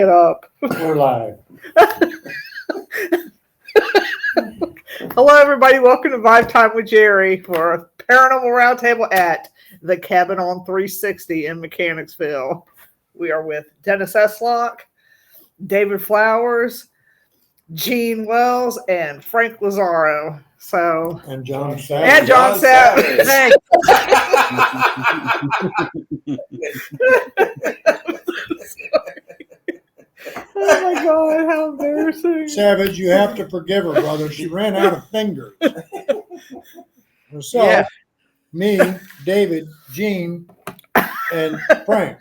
it up. We're live. Hello, everybody. Welcome to Vibe Time with Geri for a Paranormal Roundtable at the Cabin on 360 in Mechanicsville. We are with Dennis Estlock, David Flowers, Gene Wells, and Frank Lazzaro. And John Savage. And John Savage. Thanks. Oh my God, how embarrassing. Savage, you have to forgive her, brother. She ran out of fingers. So, Yeah. me, David, Gene, and Frank.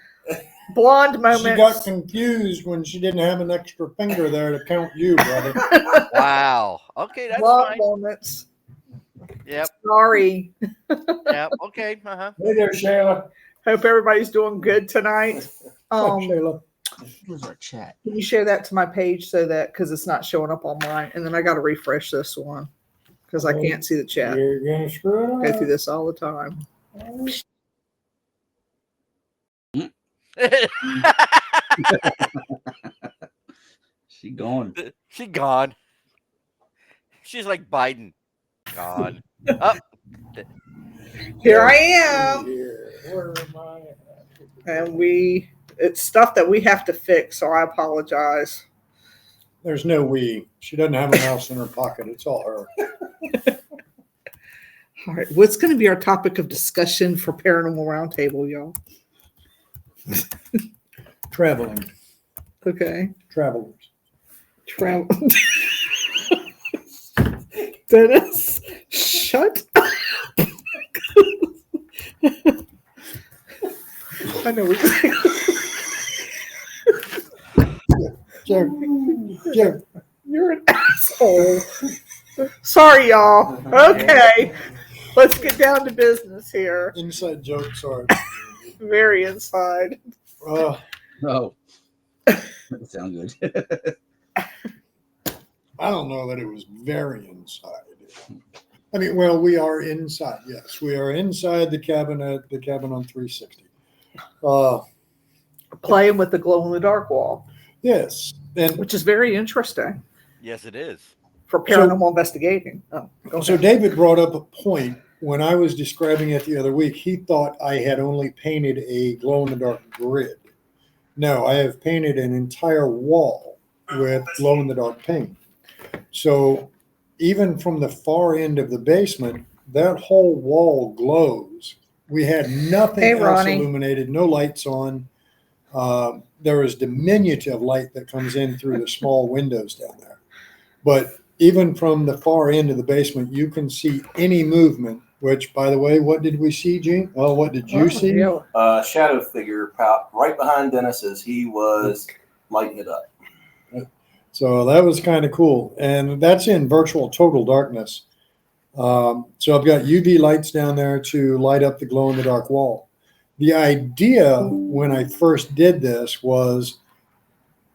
Blonde moments. She got confused when she didn't have an extra finger there to count you, brother. Wow. Okay, that's Blonde fine. moments. Yep. Sorry. Yep. Okay. Uh-huh. Hey there, Shayla. Hope everybody's doing good tonight. Hi, Shayla. Where's our chat? Can you share that to my page so that, because it's not showing up on mine, and then I got to refresh this one because I can't see the chat. You're going to screw it up. Go through this all the time. She gone. She gone. She's like Biden. Gone. Oh, Here I am. Where am I? And it's stuff that we have to fix, so I apologize. There's no we. She doesn't have a mouse in her pocket. It's all her. All right. What's going to be our topic of discussion for Paranormal Roundtable, y'all? Traveling. Okay. Travelers. Travel. Dennis, shut up. I know we. Jim. You're an asshole. Sorry, y'all. Okay. Let's get down to business here. Inside joke, sorry. Very inside. Oh, that sounds good. I don't know that it was very inside. I mean, well, we are inside. Yes, we are inside the cabin at the cabin on 360. Playing with the glow in the dark wall, Yes, and which is very interesting yes, it is. for paranormal investigating. Oh, go so ahead. David brought up a point when I was describing it the other week. He thought I had only painted a glow in the dark grid. No, I have painted an entire wall with glow in the dark paint. So even from the far end of the basement, that whole wall glows. We had nothing Hey, else Ronnie. illuminated, no lights on. There is diminutive light that comes in through the small windows down there. But even from the far end of the basement, you can see any movement, which, by the way, what did we see, Gene? Well, what did you see? Yeah. Shadow figure right behind Dennis as he was lighting it up. So that was kind of cool. And that's in virtual total darkness. So I've got UV lights down there to light up the glow in the dark wall. The idea when I first did this was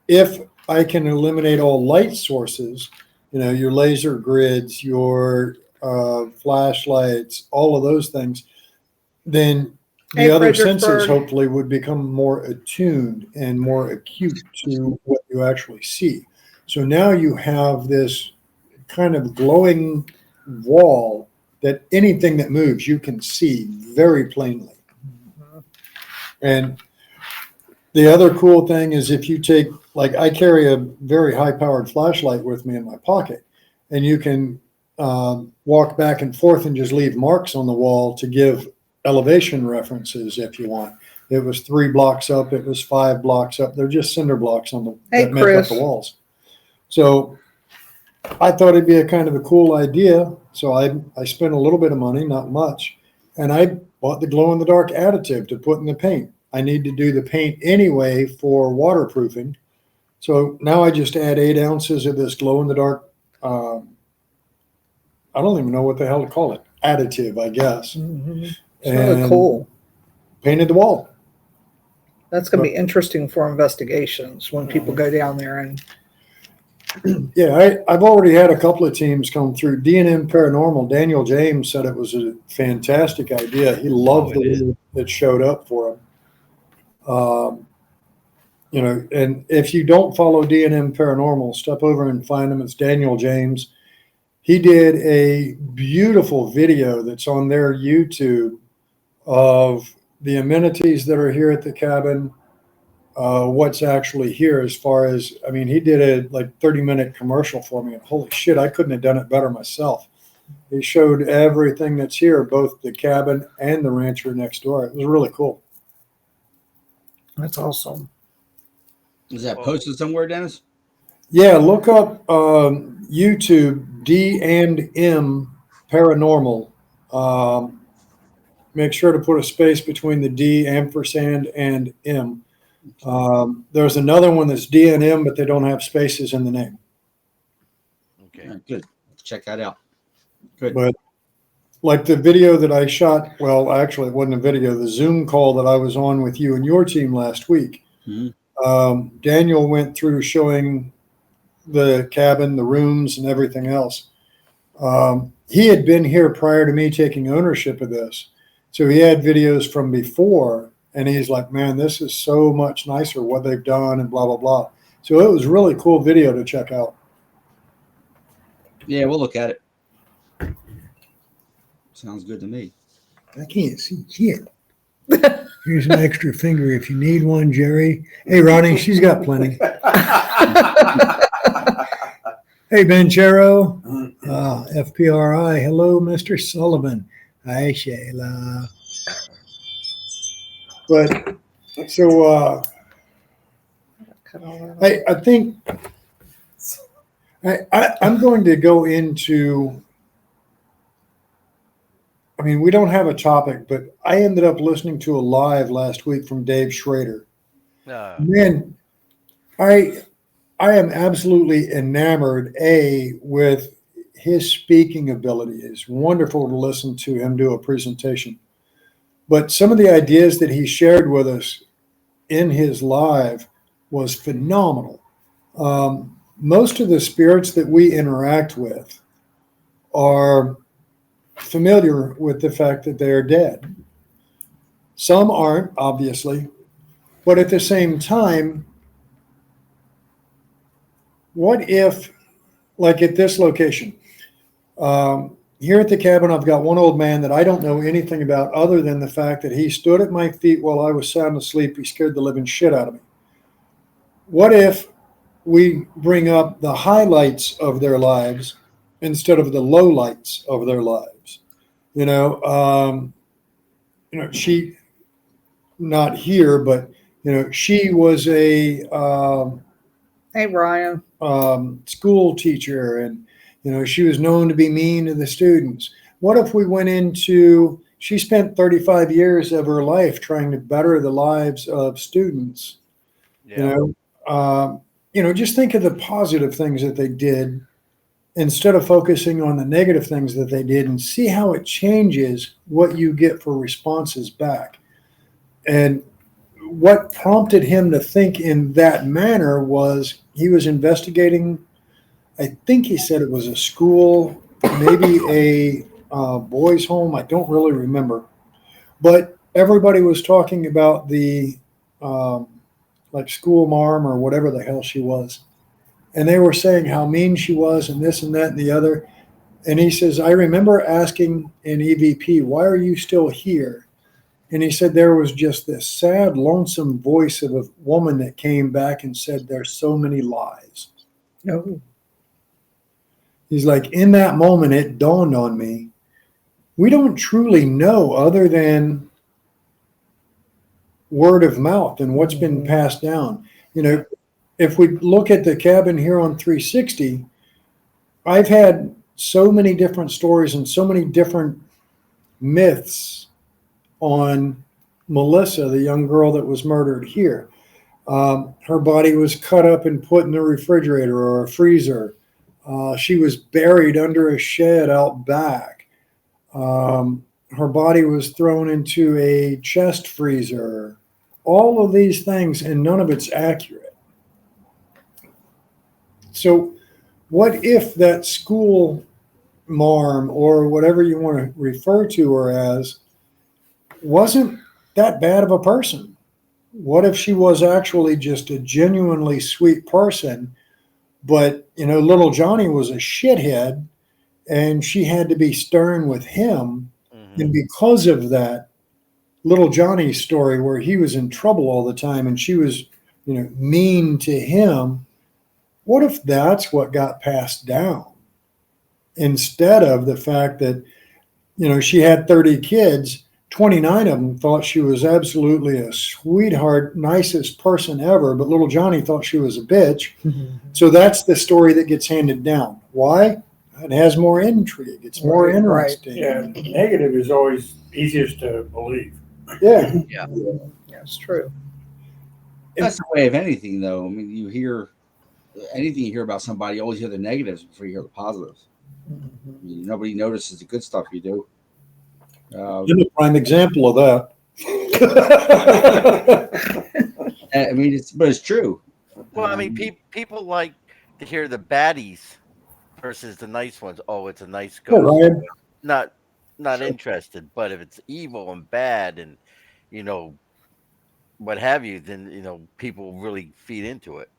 if I can eliminate all light sources, your laser grids, your flashlights, all of those things, then the other senses hopefully would become more attuned and more acute to what you actually see. So now you have this kind of glowing wall that anything that moves you can see very plainly. And the other cool thing is if you take, like I carry a very high-powered flashlight with me in my pocket, and you can walk back and forth and just leave marks on the wall to give elevation references if you want. It was 3 blocks up. It was 5 blocks up. They're just cinder blocks that make up the walls. So I thought it'd be a kind of a cool idea. So I spent a little bit of money, not much, and I bought the glow-in-the-dark additive to put in the paint. I need to do the paint anyway for waterproofing. So now I just add 8 ounces of this glow-in-the-dark, I don't even know what the hell to call it, additive, I guess. Mm-hmm. It's really cool. Painted the wall. That's going to be interesting for investigations when people go down there and. Yeah, I've already had a couple of teams come through. D&M Paranormal, Daniel James said it was a fantastic idea. He loved the way it showed up for him. you know, and if you don't follow D&M Paranormal, step over and find him. It's Daniel James. He did a beautiful video that's on their YouTube of the amenities that are here at the cabin, what's actually here as far as, I mean, he did a like 30-minute commercial for me, and holy shit, I couldn't have done it better myself. He showed everything that's here, both the cabin and the rancher next door. It was really cool. That's awesome. Is that posted somewhere, Dennis? Yeah, look up YouTube D&M Paranormal. Make sure to put a space between the D ampersand and M. There's another one that's D&M, but they don't have spaces in the name. Okay. Yeah, good. Check that out. Good. But like the video that I shot, well, actually, it wasn't a video, the Zoom call that I was on with you and your team last week. Mm-hmm. Daniel went through showing the cabin, the rooms, and everything else. He had been here prior to me taking ownership of this. So he had videos from before, and he's like, man, this is so much nicer what they've done and blah, blah, blah. So it was a really cool video to check out. Yeah, we'll look at it. Sounds good to me. I can't see shit. Here's an extra finger if you need one, Geri. Hey, Ronnie, she's got plenty. Hey, Benchero. FPRI. Hello, Mr. Sullivan. Hi, Shayla. But so I think I'm going to go into, I mean, we don't have a topic, but I ended up listening to a live last week from Dave Schrader. Man, I am absolutely enamored, with his speaking ability. It's wonderful to listen to him do a presentation. But some of the ideas that he shared with us in his live was phenomenal. Most of the spirits that we interact with are familiar with the fact that they are dead. Some aren't, obviously, but at the same time, what if, like at this location, here at the cabin, I've got one old man that I don't know anything about other than the fact that he stood at my feet while I was sound asleep. He scared the living shit out of me. What if we bring up the highlights of their lives instead of the lowlights of their lives? She, not here, but she was a Hey, Ryan. school teacher, and she was known to be mean to the students. What if we went into, she spent 35 years of her life trying to better the lives of students. Yeah. Just think of the positive things that they did instead of focusing on the negative things that they did, and see how it changes what you get for responses back. And what prompted him to think in that manner was he was investigating, I think he said it was a school, maybe a boys' home. I don't really remember. But everybody was talking about the like school marm or whatever the hell she was. And they were saying how mean she was and this and that and the other. And he says, I remember asking an EVP, why are you still here? And he said there was just this sad, lonesome voice of a woman that came back and said, there's so many lies. Oh. He's like, in that moment, it dawned on me, we don't truly know other than word of mouth and what's been passed down. If we look at the cabin here on 360, I've had so many different stories and so many different myths on Melissa, the young girl that was murdered here. Her body was cut up and put in the refrigerator or a freezer. She was buried under a shed out back. Her body was thrown into a chest freezer. All of these things, and none of it's accurate. So what if that school marm, or whatever you want to refer to her as, wasn't that bad of a person? what if she was actually just a genuinely sweet person, but, little Johnny was a shithead and she had to be stern with him. Mhm. And because of that, little Johnny's story where he was in trouble all the time and she was, mean to him, what if that's what got passed down? Instead of the fact that, she had 30 kids, 29 of them thought she was absolutely a sweetheart, nicest person ever, but little Johnny thought she was a bitch. So that's the story that gets handed down. Why? It has more intrigue. It's more Right, interesting. Yeah, negative is always easiest to believe. Yeah. That's true. That's the way of anything, though. I mean, you hear anything you hear about somebody, you always hear the negatives before you hear the positives. I mean, nobody notices the good stuff you do. I'm a prime example of that. I mean, it's true. Well, I mean, people like to hear the baddies versus the nice ones. Oh, it's a nice Yeah, ghost. Ryan. Not interested. But if it's evil and bad and what have you, then people really feed into it.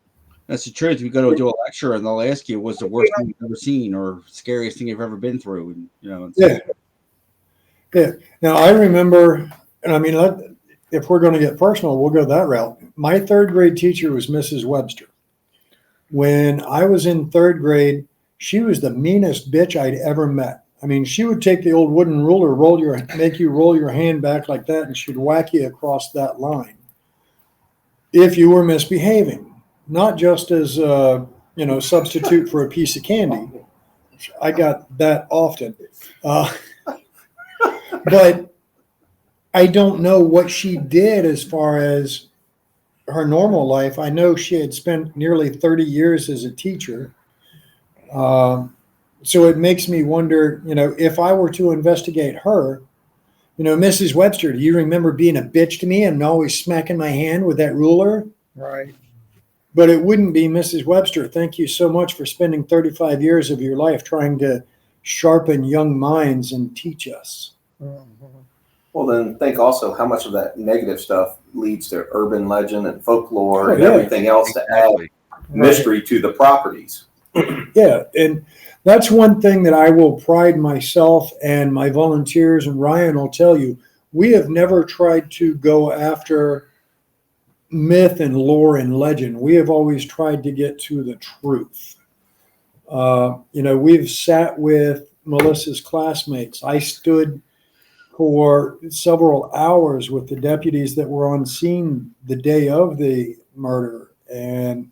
That's the truth. You go to do a lecture and they'll ask you, "What's the worst thing you've ever seen or scariest thing you've ever been through?" And Yeah. Now I remember, and I mean, if we're going to get personal, we'll go that route. My third grade teacher was Mrs. Webster. When I was in third grade, she was the meanest bitch I'd ever met. I mean, she would take the old wooden ruler, make you roll your hand back like that, and she'd whack you across that line if you were misbehaving, not just as substitute for a piece of candy. I got that often. But I don't know what she did as far as her normal life. I know she had spent nearly 30 years as a teacher. So it makes me wonder, if I were to investigate her, Mrs. Webster, do you remember being a bitch to me and always smacking my hand with that ruler? Right. But it wouldn't be Mrs. Webster. Thank you so much for spending 35 years of your life trying to sharpen young minds and teach us. Well, then think also how much of that negative stuff leads to urban legend and folklore and yeah. everything else to add mystery to the properties. Yeah, and that's one thing that I will pride myself and my volunteers, and Ryan will tell you, we have never tried to go after myth and lore and legend. We have always tried to get to the truth. We've sat with Melissa's classmates. I stood for several hours with the deputies that were on scene the day of the murder. And,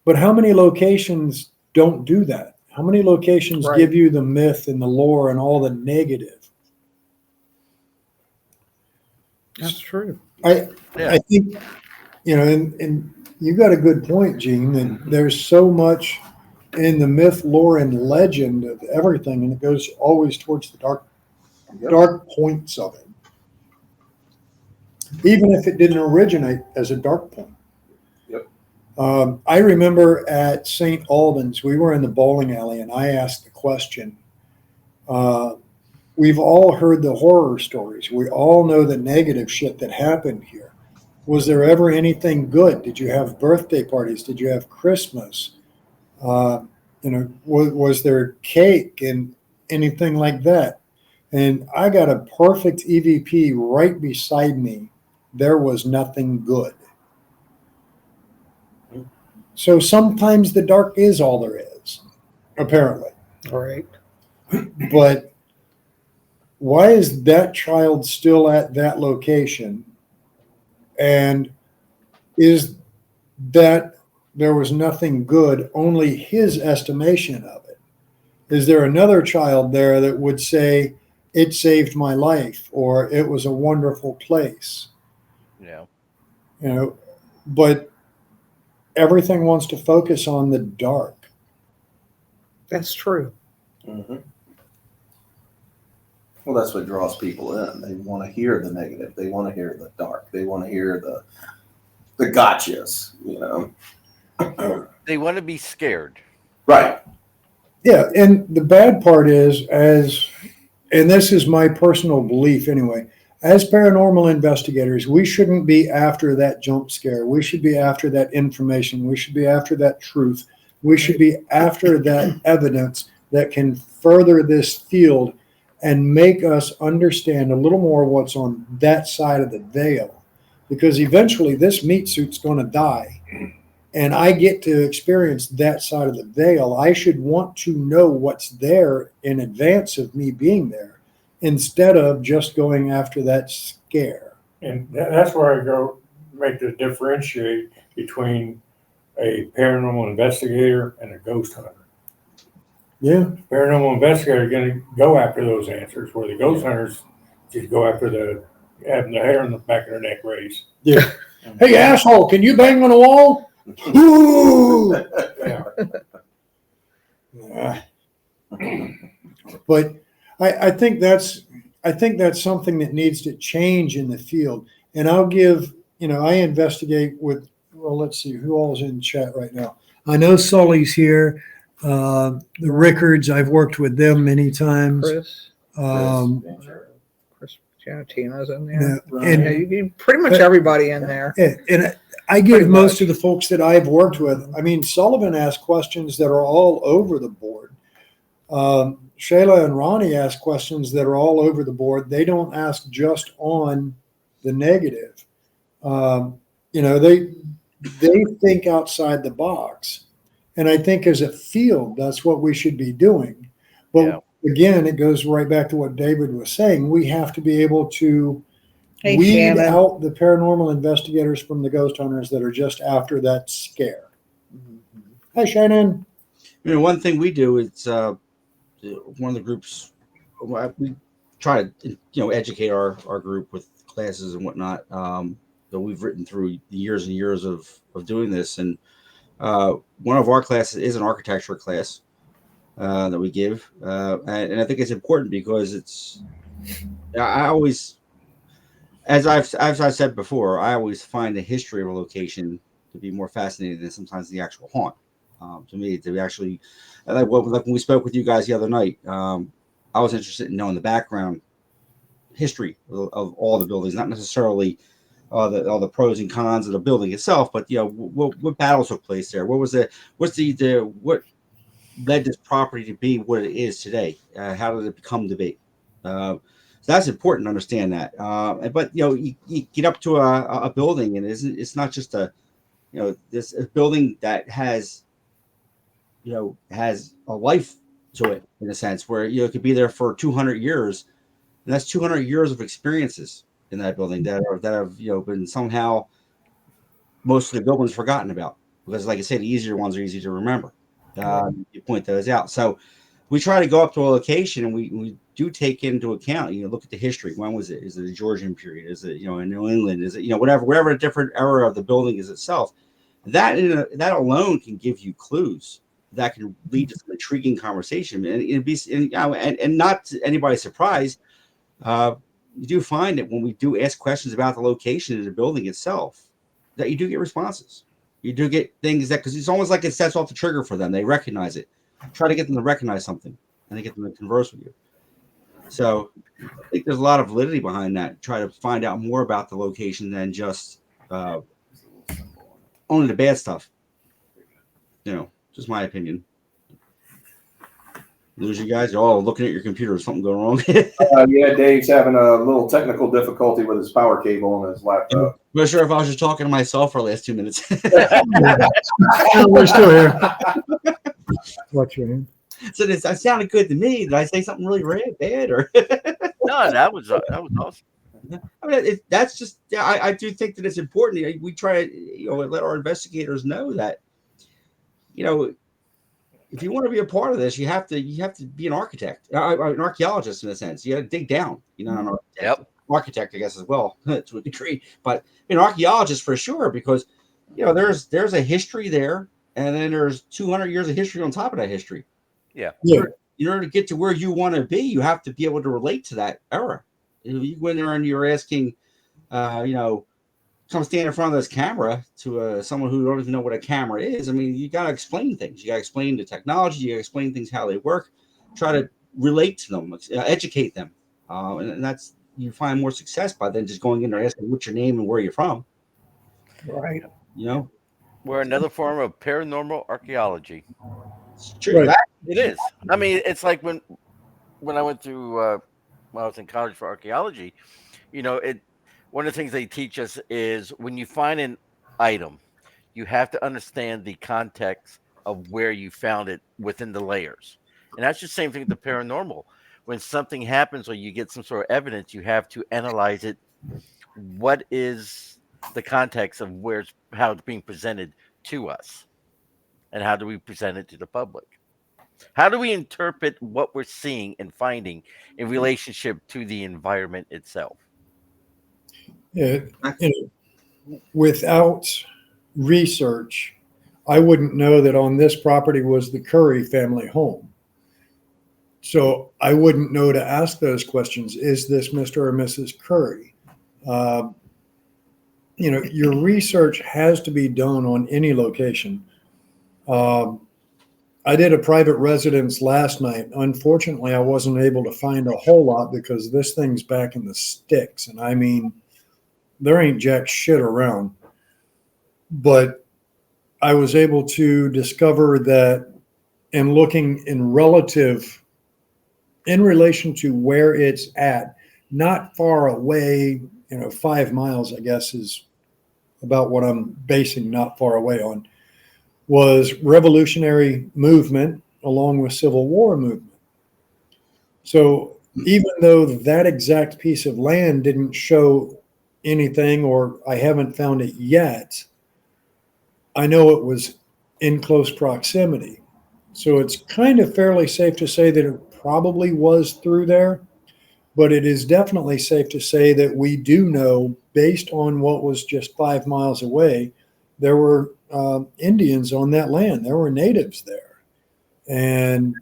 but how many locations don't do that? How many locations Right. give you the myth and the lore and all the negative? That's true. I think, and you got a good point, Gene, that there's so much in the myth, lore, and legend of everything, and it goes always towards the dark points of it. Even if it didn't originate as a dark point. Yep. I remember at St. Albans, we were in the bowling alley, and I asked the question, we've all heard the horror stories. We all know the negative shit that happened here. Was there ever anything good? Did you have birthday parties? Did you have Christmas? Was there cake and anything like that? And I got a perfect EVP right beside me. There was nothing good. So sometimes the dark is all there is, apparently. All right. But why is that child still at that location? And is that there was nothing good, only his estimation of it? Is there another child there that would say, it saved my life, or it was a wonderful place? Yeah. But everything wants to focus on the dark. That's true. Mm-hmm. Well, that's what draws people in. They want to hear the negative. They want to hear the dark. They want to hear the gotchas, They want to be scared. Right. Yeah, and the bad part is, and this is my personal belief anyway, as paranormal investigators, we shouldn't be after that jump scare. We should be after that information. We should be after that truth. We should be after that evidence that can further this field and make us understand a little more what's on that side of the veil. Because eventually this meat suit's going to die. And I get to experience that side of the veil. I should want to know what's there in advance of me being there, instead of just going after that scare. And that's where I go make the differentiate between a paranormal investigator and a ghost hunter. Yeah. Paranormal investigator is going to go after those answers, where the ghost hunters just go after having the hair on the back of their neck raised. Yeah. Hey, asshole, can you bang on a wall? Ooh. Yeah. But I think that's something that needs to change in the field. And I'll give, I investigate with, well, let's see, who all's in chat right now. I know Sully's here. The Rickards, I've worked with them many times. Chris Tina's in there. Yeah, Yeah, you get pretty much everybody in there. and I give most of the folks that I've worked with. I mean, Sullivan asks questions that are all over the board. Shayla and Ronnie ask questions that are all over the board. They don't ask just on the negative. They think outside the box. And I think as a field, that's what we should be doing. But again, it goes right back to what David was saying. We have to be able to weed out the paranormal investigators from the ghost hunters that are just after that scare. Hi, Shannon. One thing we do is one of the groups, we try to educate our group with classes and whatnot that we've written through the years and years of doing this. And one of our classes is an architecture class that we give, and I think it's important because I always, as I've said before, I always find the history of a location to be more fascinating than sometimes the actual haunt. To me, to actually, like when we spoke with you guys the other night, I was interested in knowing the background history of all the buildings, not necessarily all the pros and cons of the building itself, but what battles took place there. What led this property to be what it is today? How did it become to be? So that's important to understand that. But you get up to a building, and it's not just a building that has a life to it, in a sense, where it could be there for 200 years, and that's 200 years of experiences in that building that have been somehow, most of the buildings forgotten about, because, like I said, the easier ones are easy to remember. You point those out. So we try to go up to a location, and we do take into account, look at the history. When was it? Is it a Georgian period? Is it, in New England? Is it, whatever a different era of the building is itself? That alone can give you clues that can lead to some intriguing conversation. And not to anybody's surprise, you do find that when we do ask questions about the location of the building itself, that you do get responses. You do get things because it's almost like it sets off the trigger for them. They recognize it. Try to get them to recognize something, and they get them to converse with you. So I think there's a lot of validity behind that. Try to find out more about the location than just only the bad stuff. Just my opinion. Lose you guys? You're all looking at your computer. Is something going wrong? Yeah, Dave's having a little technical difficulty with his power cable on his laptop. I'm not sure if I was just talking to myself for the last 2 minutes. We're still here. What's your name? So that sounded good to me. Did I say something really bad? Or No, that was awesome. I mean, that's just. I do think that it's important. We try to let our investigators know that if you want to be a part of this, you have to be an architect, an archaeologist in a sense. You got to dig down. An architect, I guess, as well to a degree, but an archaeologist for sure, because there's a history there, and then there's 200 years of history on top of that history. Yeah. In order to get to where you want to be, you have to be able to relate to that era. If you go in there and you're asking, come stand in front of this camera to someone who don't even know what a camera is. I mean, you got to explain things. You got to explain the technology. You got to explain things, how they work. Try to relate to them, educate them. And that's you find more success by than just going in there asking what's your name and where you're from. Right. You know, We're another form of paranormal archaeology. it's true. Right. It is. I mean, it's like when I went to when I was in college for archaeology. One of the things they teach us is when you find an item, you have to understand the context of where you found it within the layers. And that's the same thing with the paranormal. When something happens or you get some sort of evidence, you have to analyze it. What is the context of how it's being presented to us? And how do we present it to the public? How do we interpret what we're seeing and finding in relationship to the environment itself? Yeah, without research, I wouldn't know that on this property was the Curry family home. So I wouldn't know to ask those questions. Is this Mr. or Mrs. Curry? Your research has to be done on any location. I did a private residence last night. Unfortunately, I wasn't able to find a whole lot because this thing's back in the sticks. And I mean, there ain't jack shit around. But I was able to discover that in looking in relation to where it's at, not far away, 5 miles, I guess, is about what I'm basing not far away on, was revolutionary movement along with Civil War movement. So even though that exact piece of land didn't show anything, or I haven't found it yet, I know it was in close proximity. So it's kind of fairly safe to say that it probably was through there, but it is definitely safe to say that we do know, based on what was just 5 miles away, there were Indians on that land. There were natives there. And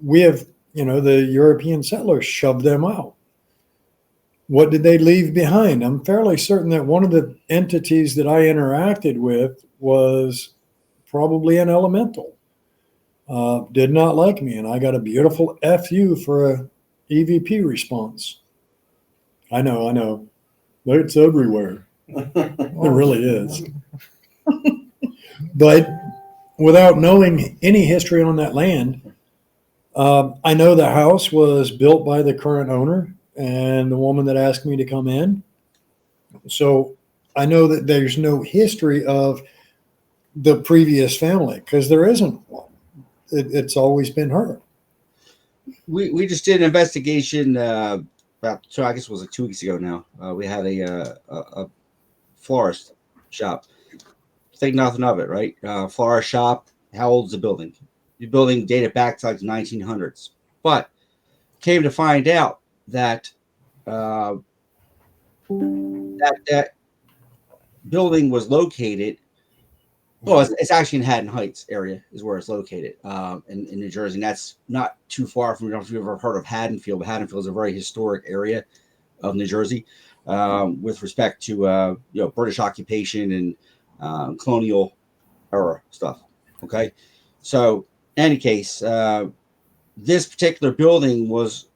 we have, the European settlers shoved them out. What did they leave behind? I'm fairly certain that one of the entities that I interacted with was probably an elemental. Did not like me, and I got a beautiful FU for a EVP response. I know. It's everywhere. It really is. But without knowing any history on that land, I know the house was built by the current owner and the woman that asked me to come in. So I know that there's no history of the previous family because there isn't one. It's always been her. We just did an investigation I guess it was like 2 weeks ago now. We had a florist shop. Think nothing of it, right? Florist shop. How old is the building? The building dated back to like the 1900s, but came to find out that that building was located. Well, it's actually in Haddon Heights area is where it's located in New Jersey. And that's not too far from, I don't know if you've ever heard of Haddonfield, but Haddonfield is a very historic area of New Jersey with respect to, British occupation and colonial era stuff. Okay. So in any case, this particular building was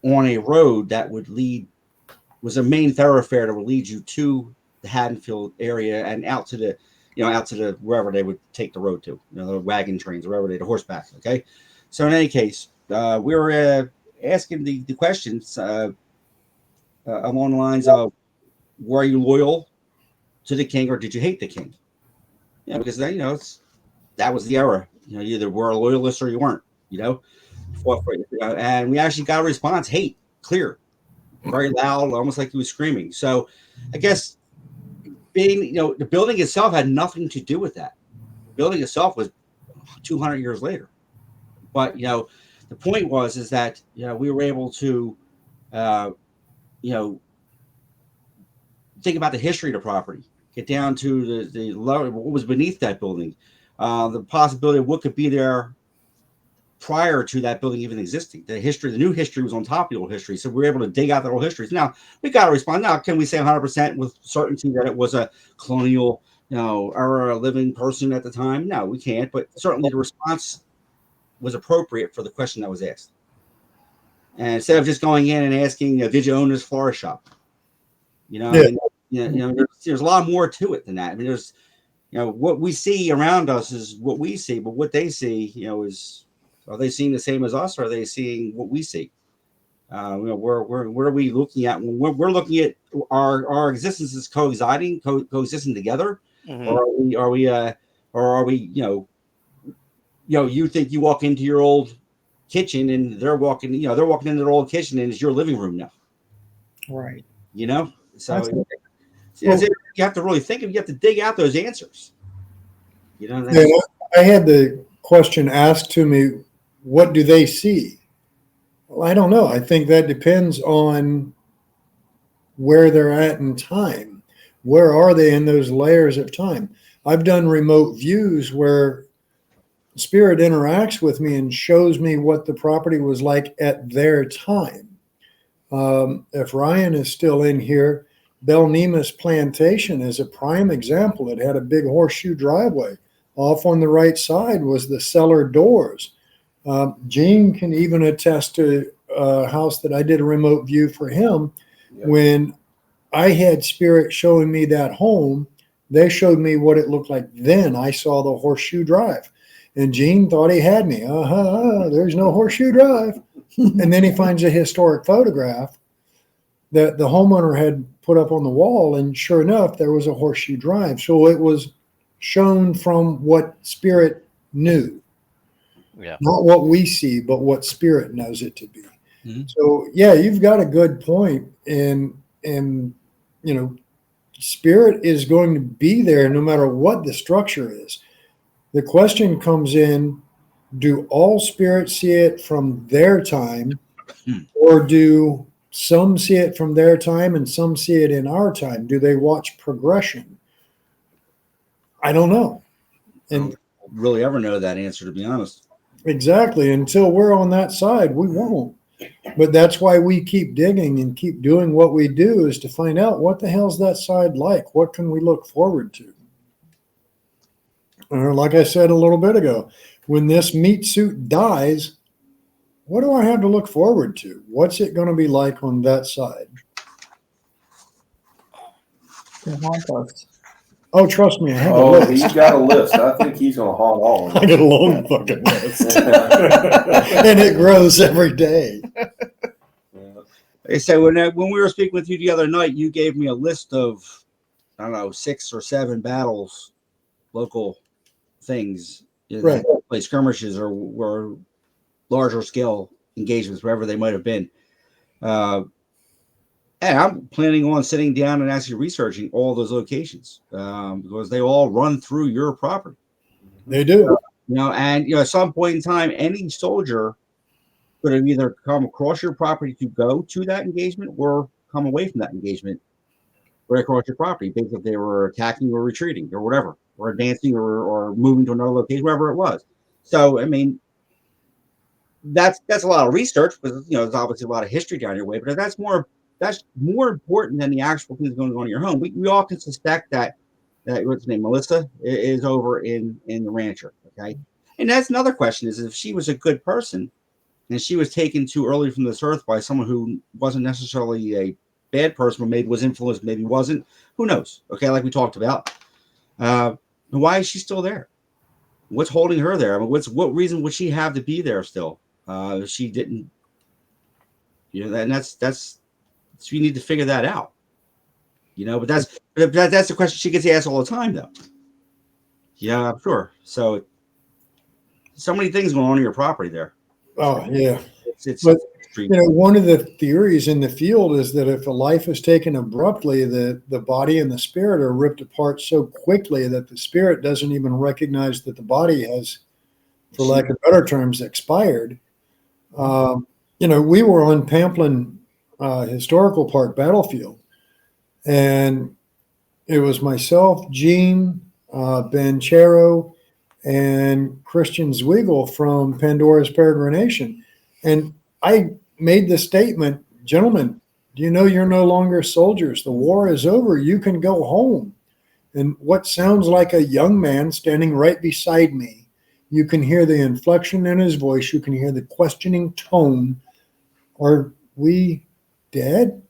on a road that was a main thoroughfare that would lead you to the Haddonfield area and out to the wherever they would take the road to, the wagon trains, wherever the horseback. Okay. So in any case, we were asking the questions along the lines of, were you loyal to the king or did you hate the king? Because that was the era. You either were a loyalist or you weren't, fought for it. And we actually got a response, hate, clear, very loud, almost like he was screaming. So I guess being, the building itself had nothing to do with that. The building itself was 200 years later. But, the point is that, we were able to, think about the history of the property, get down to the lower, what was beneath that building, the possibility of what could be there prior to that building even existing. The new history was on top of the old history. So we were able to dig out the old histories. Now we got to respond. Now, can we say 100% with certainty that it was a colonial, era living person at the time? No, we can't. But certainly the response was appropriate for the question that was asked. And instead of just going in and asking, did you own this florist shop? You know, Yeah. I mean, there's a lot more to it than that. I mean, there's, what we see around us is what we see, but what they see, is, are they seeing the same as us, or are they seeing what we see? Where are we looking at when we're looking at our existences coexisting together, or are we, you think you walk into your old kitchen and they're walking into their old kitchen and it's your living room now, Right. So you have to really think, you have to dig out those answers. I had the question asked to me, what do they see? Well, I don't know. I think that depends on where they're at in time. Where are they in those layers of time? I've done remote views where spirit interacts with me and shows me what the property was like at their time. If Ryan is still in here, Bel Nemus Plantation is a prime example. It had a big horseshoe driveway. Off on the right side was the cellar doors. Gene can even attest to a house that I did a remote view for him. Yep. When I had spirit showing me that home, they showed me what it looked like then. I saw the horseshoe drive. And Gene thought he had me. There's no horseshoe drive. And then he finds a historic photograph that the homeowner had put up on the wall. And sure enough, there was a horseshoe drive. So it was shown from what spirit knew. Yeah. Not what we see, but what spirit knows it to be. Mm-hmm. So yeah, you've got a good point. And spirit is going to be there no matter what the structure is. The question comes in, do all spirits see it from their time, or do some see it from their time and some see it in our time? Do they watch progression? I don't know. I don't really ever know that answer, to be honest. Exactly. Until we're on that side, we won't. But that's why we keep digging and keep doing what we do, is to find out what the hell's that side like? What can we look forward to? Like I said a little bit ago, when this meat suit dies, what do I have to look forward to? What's it going to be like on that side? Oh, trust me, I have a list. He's got a list. I think he's going to haunt all of I them. got a long fucking list. And it grows every day. Like I said, when we were speaking with you the other night, you gave me a list of, 6 or 7 battles, local things, Right. like skirmishes or larger scale engagements, wherever they might have been. And I'm planning on sitting down and actually researching all those locations, because they all run through your property. They do. And at some point in time, any soldier could have either come across your property to go to that engagement or come away from that engagement right across your property, based if they were attacking or retreating or whatever, or advancing or moving to another location, wherever it was. So, I mean, that's a lot of research, because there's obviously a lot of history down your way, but that's more important than the actual things going on in your home. We all can suspect that what's her name, Melissa, is over in the rancher. Okay. And that's another question, is if she was a good person and she was taken too early from this earth by someone who wasn't necessarily a bad person, but maybe was influenced, maybe wasn't, who knows? Okay. Like we talked about, why is she still there? What's holding her there? I mean, what reason would she have to be there still? If she didn't, and that's, so you need to figure that out, but that's the question she gets asked all the time, though. Yeah, I'm sure. So many things going on in your property there. Oh, yeah. It's one of the theories in the field is that if a life is taken abruptly, the body and the spirit are ripped apart so quickly that the spirit doesn't even recognize that the body has, for lack of better terms, expired. We were on Pamplin Historical Park battlefield, and it was myself, Gene, Ben Chero, and Christian Zweigel from Pandora's Peregrination. And I made the statement, gentlemen, do you know you're no longer soldiers? The war is over. You can go home. And what sounds like a young man standing right beside me, you can hear the inflection in his voice. You can hear the questioning tone. Are we dead?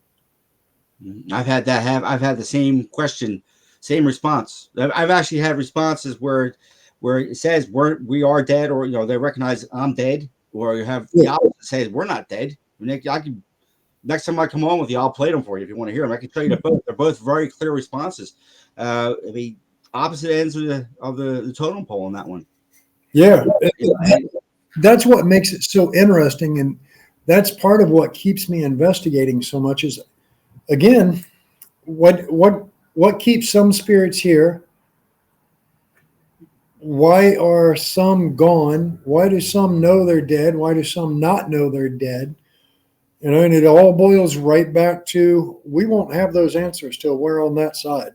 I've had the same question, same response. I've actually had responses where it says we are dead, or they recognize I'm dead, or you have the opposite says we're not dead. I can, next time I come on with you, I'll play them for you if you want to hear them. I can tell you both. They're both very clear responses. I mean, opposite ends of the totem pole on that one. Yeah, that's what makes it so interesting, and that's part of what keeps me investigating so much. Is again, what keeps some spirits here? Why are some gone? Why do some know they're dead? Why do some not know they're dead? And it all boils right back to we won't have those answers till we're on that side.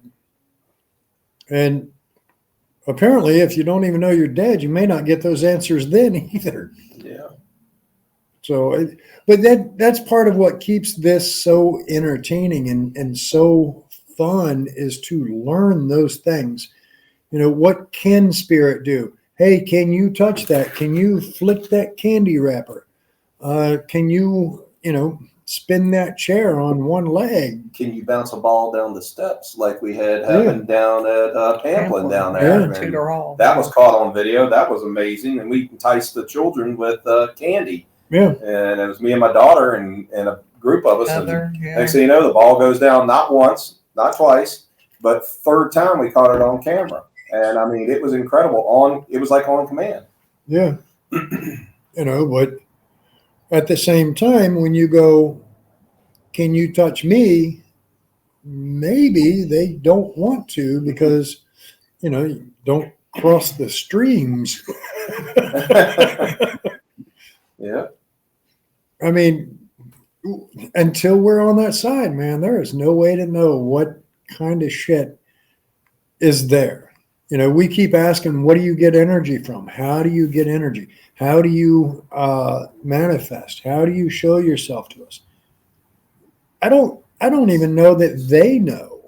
And apparently, if you don't even know you're dead, you may not get those answers then either. Yeah. So, but that's part of what keeps this so entertaining and so fun, is to learn those things. What can spirit do? Hey, can you touch that? Can you flick that candy wrapper? Can you, spin that chair on one leg? Can you bounce a ball down the steps like we had happened down at Pamplin down there? Yeah. And Tudor Hall. that was caught on video. That was amazing. And we enticed the children with candy. Yeah. And it was me and my daughter and a group of us. Heather, And yeah. next thing you know, the ball goes down not once, not twice, but third time we caught it on camera. And I mean, it was incredible. It was like on command. Yeah. But at the same time, when you go, can you touch me? Maybe they don't want to because, don't cross the streams. Yeah. I mean, until we're on that side, man, there is no way to know what kind of shit is there. We keep asking, what do you get energy from? How do you get energy? How do you manifest? How do you show yourself to us? I don't even know that they know.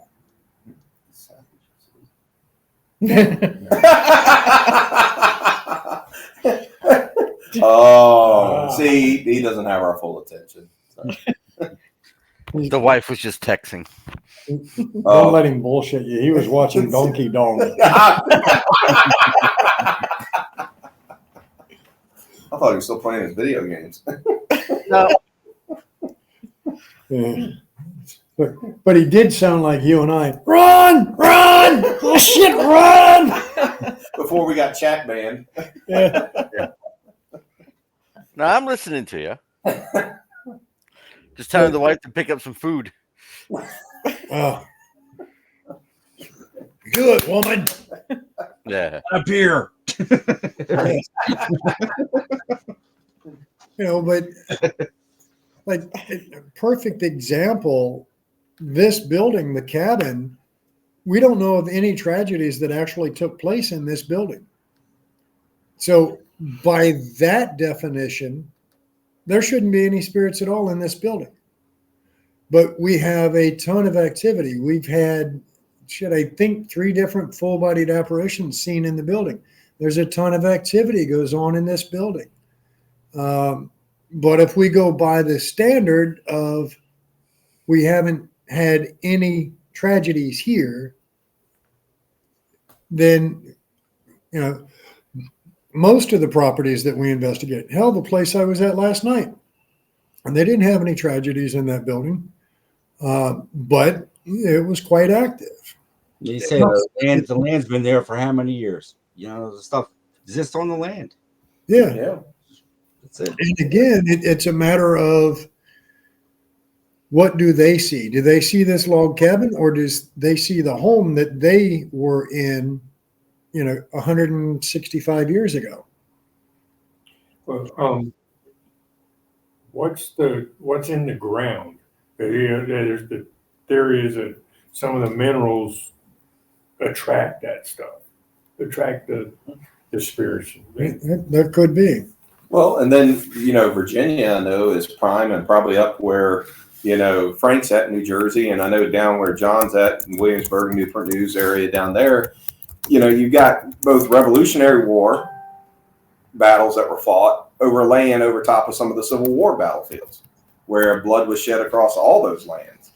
Oh, see, he doesn't have our full attention. So. The wife was just texting. Don't let him bullshit you. He was watching Donkey Dong. I thought he was still playing his video games. No. Yeah. But he did sound like you and I. Run! Oh shit, run! Before we got chat banned. Yeah. No, I'm listening to you. Just telling the wife to pick up some food. Oh. Good woman. Yeah. Up here. But like a perfect example, this building, the cabin, we don't know of any tragedies that actually took place in this building. So by that definition, there shouldn't be any spirits at all in this building. But we have a ton of activity. We've had, I think 3 different full-bodied apparitions seen in the building. There's a ton of activity goes on in this building. But if we go by the standard of we haven't had any tragedies here, then, most of the properties that we investigate, hell, the place I was at last night, and they didn't have any tragedies in that building, but it was quite active. You say the land's been there for how many years? The stuff exists on the land. Yeah. Yeah. That's it. And again, it's a matter of what do they see? Do they see this log cabin, or does they see the home that they were in, 165 years ago? Well, what's in the ground? There's the theory is that some of the minerals attract that stuff, attract the spirits. That could be. Well, and then, Virginia, I know, is prime and probably up where, Frank's at in New Jersey. And I know down where John's at in Williamsburg, Newport News area down there, you've got both Revolutionary War battles that were fought over land over top of some of the Civil War battlefields. where blood was shed across all those lands.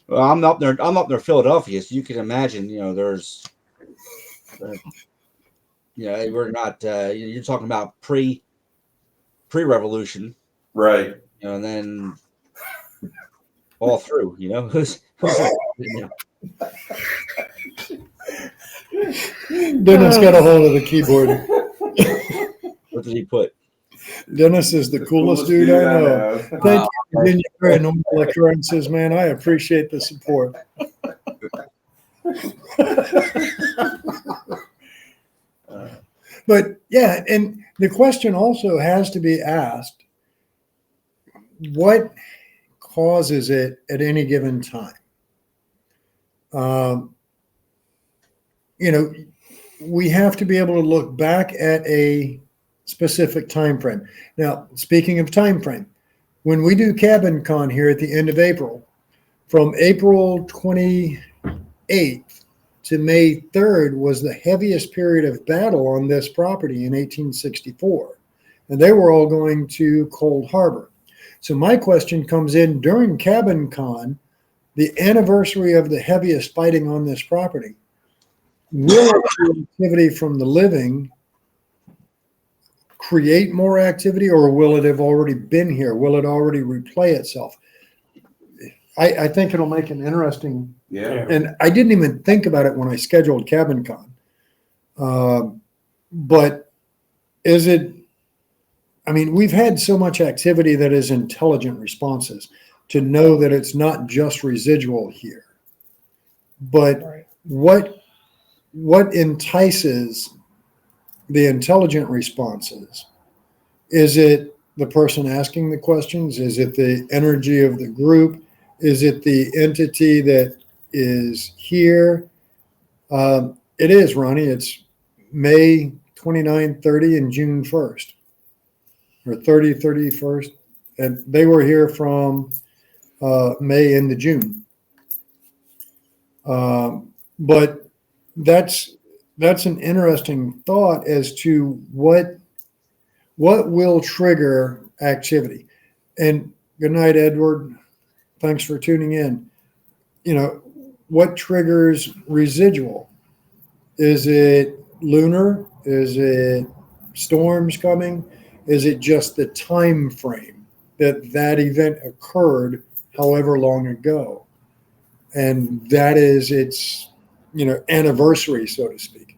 Well, I'm up there. I'm up near Philadelphia, so you can imagine. There's, we're not. You're talking about pre-revolution, Right. and then all through. Dennis got a hold of the keyboard. What did he put? Dennis is the coolest dude I know. Thank you for being your paranormal occurrences, man. I appreciate the support. But yeah, and the question also has to be asked, what causes it at any given time? We have to be able to look back at a specific time frame. Now, speaking of time frame, when we do Cabin Con here at the end of April, from April 28th to May 3rd was the heaviest period of battle on this property in 1864. And they were all going to Cold Harbor. So my question comes in during Cabin Con, the anniversary of the heaviest fighting on this property. Will the activity from the living create more activity, or will it have already been here? Will it already replay itself? I think it'll make an interesting. Yeah. And I didn't even think about it when I scheduled Cabin Con. But is it, we've had so much activity that is intelligent responses to know that it's not just residual here. But what entices the intelligent responses? Is it the person asking the questions? Is it the energy of the group? Is it the entity that is here? It is, Ronnie. It's May 29, 30, and June 1st, or 30, 31st. And they were here from May into June. But that's an interesting thought as to what will trigger activity. And good night, Edward. Thanks for tuning in. What triggers residual? Is it lunar? Is it storms coming? Is it just the time frame that event occurred however long ago? And that is its, anniversary, so to speak.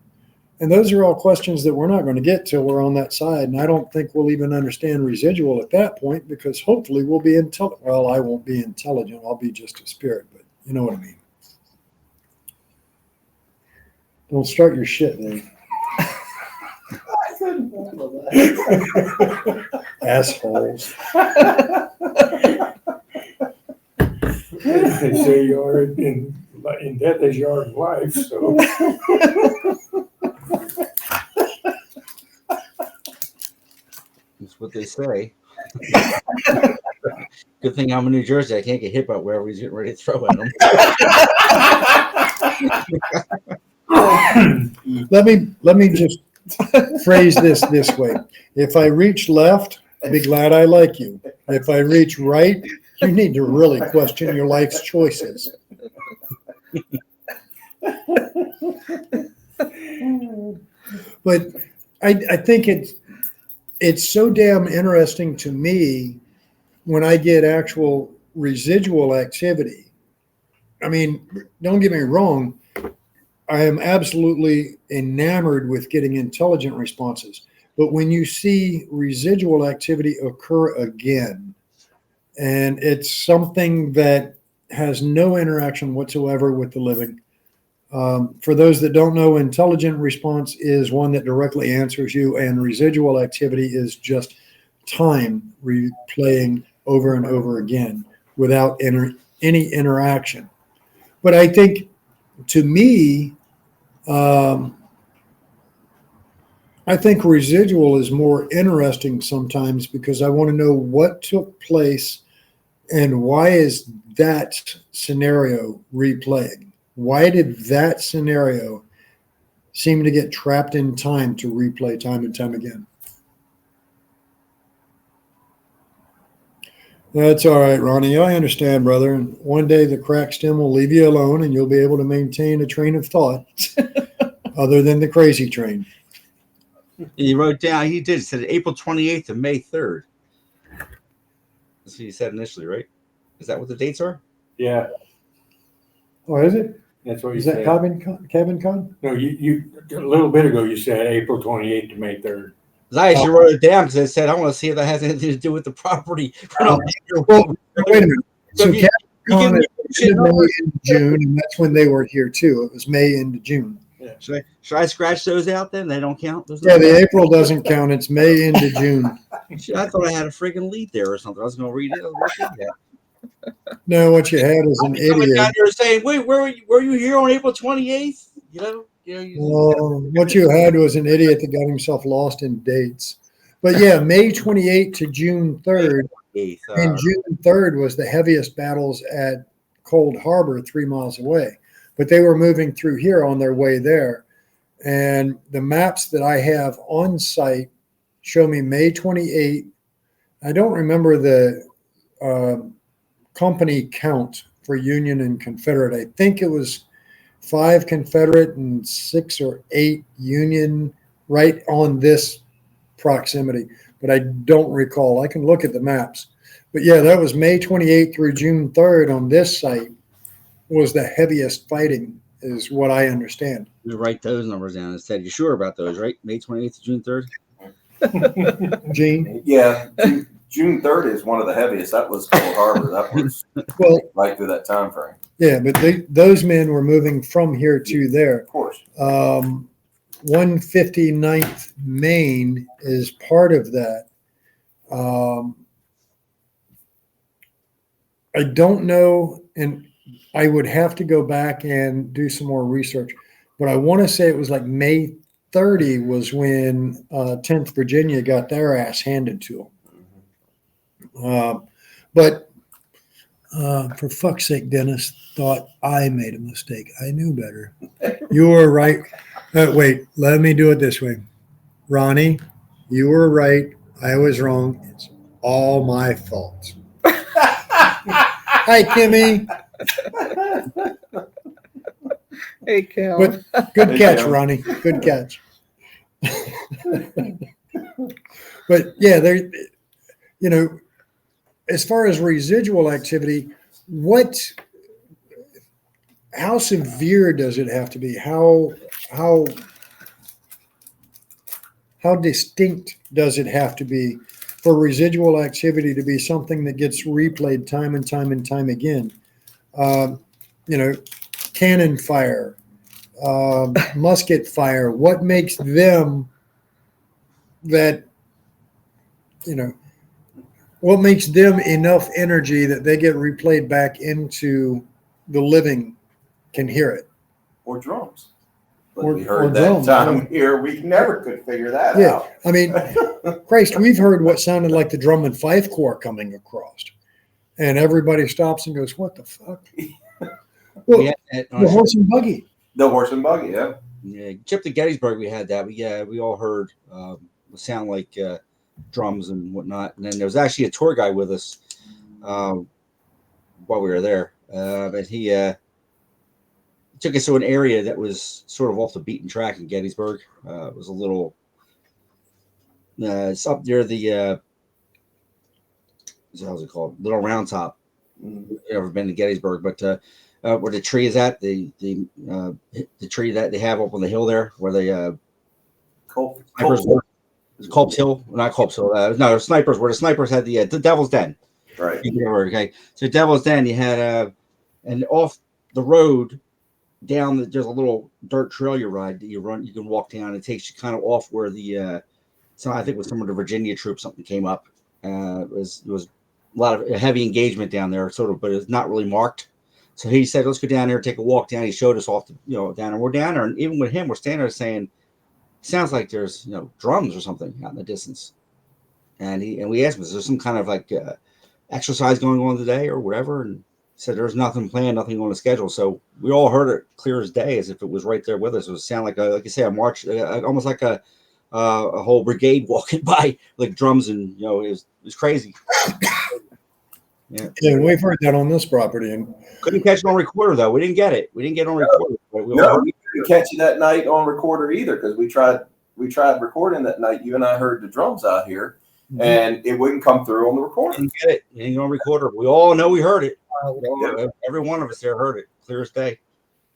And those are all questions that we're not going to get till we're on that side. And I don't think we'll even understand residual at that point, because hopefully we'll be intelligent. Well, I won't be intelligent. I'll be just a spirit, but you know what I mean. Don't start your shit, man. Assholes. They say you are in death as you are in life, so. That's what they say. Good thing I'm in New Jersey. I can't get hit by wherever he's getting ready to throw at him. Let me just phrase this way. If I reach left, be glad I like you. If I reach right, you need to really question your life's choices. But I think it's so damn interesting to me when I get actual residual activity. Don't get me wrong. I am absolutely enamored with getting intelligent responses. But when you see residual activity occur again, and it's something that has no interaction whatsoever with the living. For those that don't know, intelligent response is one that directly answers you, and residual activity is just time replaying over and over again without any interaction. But I think, to me, I think residual is more interesting sometimes, because I want to know what took place and why is that scenario replaying? Why did that scenario seem to get trapped in time to replay time and time again? That's all right, Ronnie. I understand, brother. And one day the crack stem will leave you alone and you'll be able to maintain a train of thought other than the crazy train. He wrote down, he did, said April 28th to May 3rd. That's what he said initially, right? Is that what the dates are? Yeah, Oh, is it? that's what you Is that said. Cabin Con? No, you a little bit ago you said April 28th to May 3rd. I actually wrote it down because I said, I want to see if that has anything to do with the property. Well, wait a minute. So Cabin Con is May into June, and that's when they were here too. It was May into June. Should I scratch those out then? They don't count? Those Yeah, the April doesn't count. It's May into June. Shit, I thought I had a freaking lead there or something. I was going to read it. I was gonna read that. No, what you had is an Coming down idiot. there saying, wait, were you here on April 28th? What you had was an idiot that got himself lost in dates. But yeah, May 28th to June 3rd. And June 3rd was the heaviest battles at Cold Harbor, 3 miles away. But they were moving through here on their way there. And the maps that I have on site show me May 28th. I don't remember the company count for Union and Confederate. I think it was 5 Confederate and 6 or 8 Union right on this proximity. But I don't recall. I can look at the maps. But yeah, that was May 28th through June 3rd on this site was the heaviest fighting, is what I understand. We write those numbers down instead. You're sure about those, right? May 28th to June 3rd? Gene? Yeah, June 3rd is one of the heaviest. That was Cold Harbor. That was Well, right through that time frame. yeah, but those men were moving from here to there. Of course. 159th Maine is part of that. I don't know, and I would have to go back and do some more research, but I want to say it was like May 30 was when 10th Virginia got their ass handed to them. But for fuck's sake, Dennis thought I made a mistake. I knew better. You were right. Wait, let me do it this way. Ronnie, you were right. I was wrong. It's all my fault. Hi, Kimmy. Hey, Cal. But good Hey, catch, Cal. Ronnie. Good catch. But yeah, there. You know, as far as residual activity, how severe does it have to be? How distinct does it have to be for residual activity to be something that gets replayed time and time and time again? Cannon fire, musket fire. What makes them what makes them enough energy that they get replayed back into the living can hear it? Or drums. But Or- we or heard that drums, time yeah. here. We never could figure that Yeah, out. I mean, Christ, we've heard what sounded like the drum and fife corps coming across, and everybody stops and goes, "What the fuck?" Well, the horse and buggy. The horse and buggy, yeah. Yeah, Chip to Gettysburg, we had that. We all heard it sound like drums and whatnot. And then there was actually a tour guide with us while we were there, and he took us to an area that was sort of off the beaten track in Gettysburg. It was a little, it's up near the how's it called? Little Round Top. You've never been to Gettysburg, but where the tree is at, the tree that they have up on the hill there, where the snipers were. Culp's Hill, not Culp's Hill. No, snipers. Where the snipers had the Devil's Den. Right. Okay, so Devil's Den, you had and off the road down. There's a little dirt trail you ride that you run. You can walk down. It takes you kind of off where the so I think it was some of the Virginia troops. Something came up. It was a lot of heavy engagement down there, sort of, but it's not really marked. So he said, "Let's go down there and take a walk down." He showed us off, down, and we're down there, and even with him, we're standing there saying, "Sounds like there's drums or something out in the distance." And we asked him, "Is there some kind of like exercise going on today or whatever?" And he said, "There's nothing planned, nothing on the schedule." So we all heard it clear as day, as if it was right there with us. It would sound like like you say, a march, almost like a whole brigade walking by, like drums, and it was crazy. Yeah. And we've heard that on this property. And Couldn't catch it on recorder though. We didn't get it. We didn't get it on recorder. But we all No, heard we couldn't catch you that night on recorder either because we tried recording that night. You and I heard the drums out here, and it wouldn't come through on the recorder. didn't get it. We didn't get it on recorder. We all know we heard it. Every one of us there heard it, clear as day.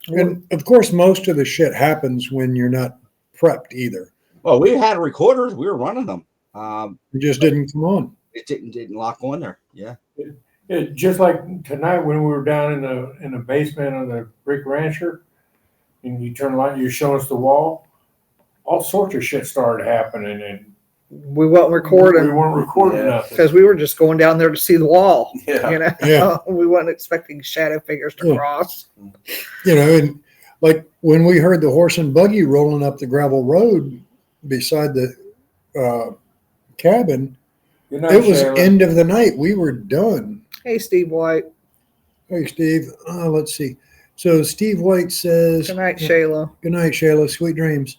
And of course, most of the shit happens when you're not prepped either. Well, we had recorders. We were running them. It just didn't come on. It didn't lock on there. Yeah. Just like tonight when we were down in the basement of the Brick Rancher, and you turn the light, you're showing us the wall. All sorts of shit started happening, and We weren't recording. We weren't recording nothing because we were just going down there to see the wall. Yeah. You know, Yeah. We weren't expecting shadow figures to Yeah. cross. You know, and like when we heard the horse and buggy rolling up the gravel road beside the cabin, Good night, it was Shayla. end of the night. We were done. Hey, Steve White. Hey, Steve. Let's see. So Steve White says, Good night, Shayla. Good night, Shayla. Sweet dreams.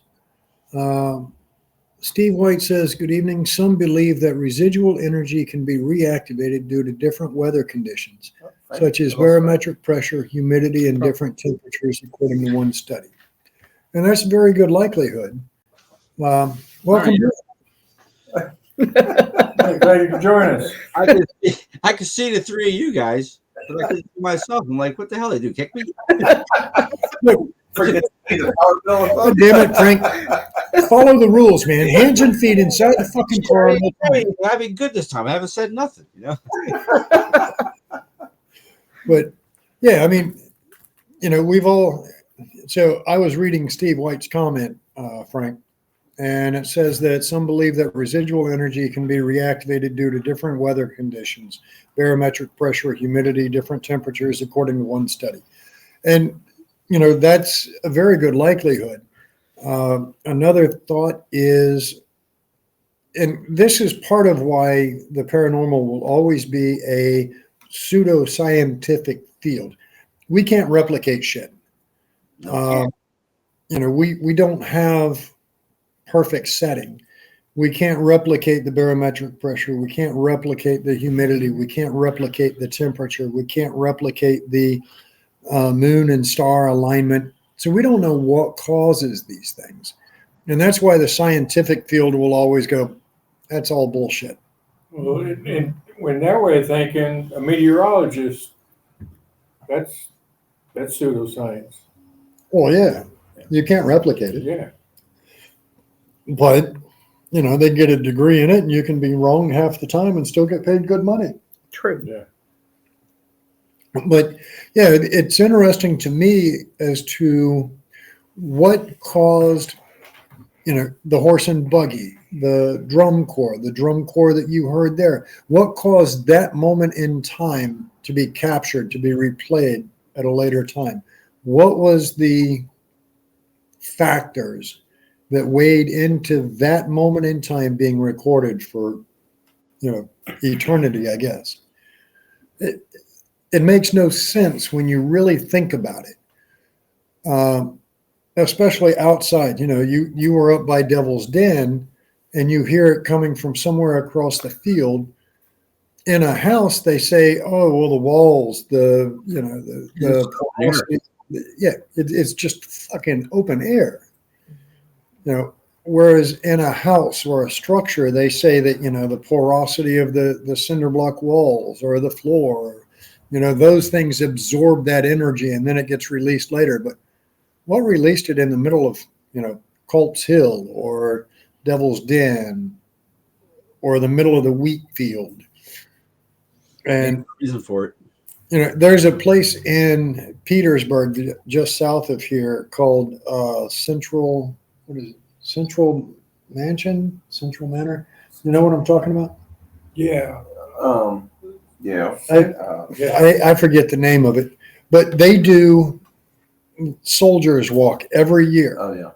Steve White says, good evening. Some believe that residual energy can be reactivated due to different weather conditions, such as barometric pressure, humidity, and different temperatures, according to one study. And that's a very good likelihood. Welcome. Hey, glad you could join us. I could see the three of you guys, but I couldn't see myself. I'm like, what the hell they do? Kick me? Forget to pay the power bill. God damn it, Frank. Follow the rules, man. Hands and feet inside the fucking car. I've been good this time. I haven't said nothing, you know. But yeah, I mean, you know, we've all. So I was reading Steve White's comment, Frank, and it says that some believe that residual energy can be reactivated due to different weather conditions, barometric pressure, humidity, different temperatures, according to one study. And, you know, that's a very good likelihood. Another thought is, and this is part of why the paranormal will always be a pseudoscientific field. We can't replicate shit. You know, we don't have perfect setting. We can't replicate the barometric pressure. We can't replicate the humidity. We can't replicate the temperature. We can't replicate the moon and star alignment. So we don't know what causes these things. And that's why the scientific field will always go, that's all bullshit. Well, and when that way of thinking, a meteorologist, that's pseudoscience. Well, yeah, you can't replicate it. Yeah. But, you know, they get a degree in it and you can be wrong half the time and still get paid good money. True. Yeah. But yeah, it's interesting to me as to what caused, you know, the horse and buggy, the drum corps that you heard there. What caused that moment in time to be captured, to be replayed at a later time? What was the factors that weighed into that moment in time being recorded for, you know, eternity, I guess? It makes no sense when you really think about it, especially outside. You know, you were up by Devil's Den and you hear it coming from somewhere across the field. In a house, they say, oh, well, the walls, it's just fucking open air. You know, whereas in a house or a structure, they say that, you know, the porosity of the cinder block walls or the floor, you know, those things absorb that energy and then it gets released later. But what released it in the middle of, you know, Colts Hill or Devil's Den or the middle of the wheat field? And reason for it. You know, there's a place in Petersburg just south of here called Central Manor. You know what I'm talking about? Yeah. Yeah. I forget the name of it, but they do Soldiers Walk every year. Oh, yeah.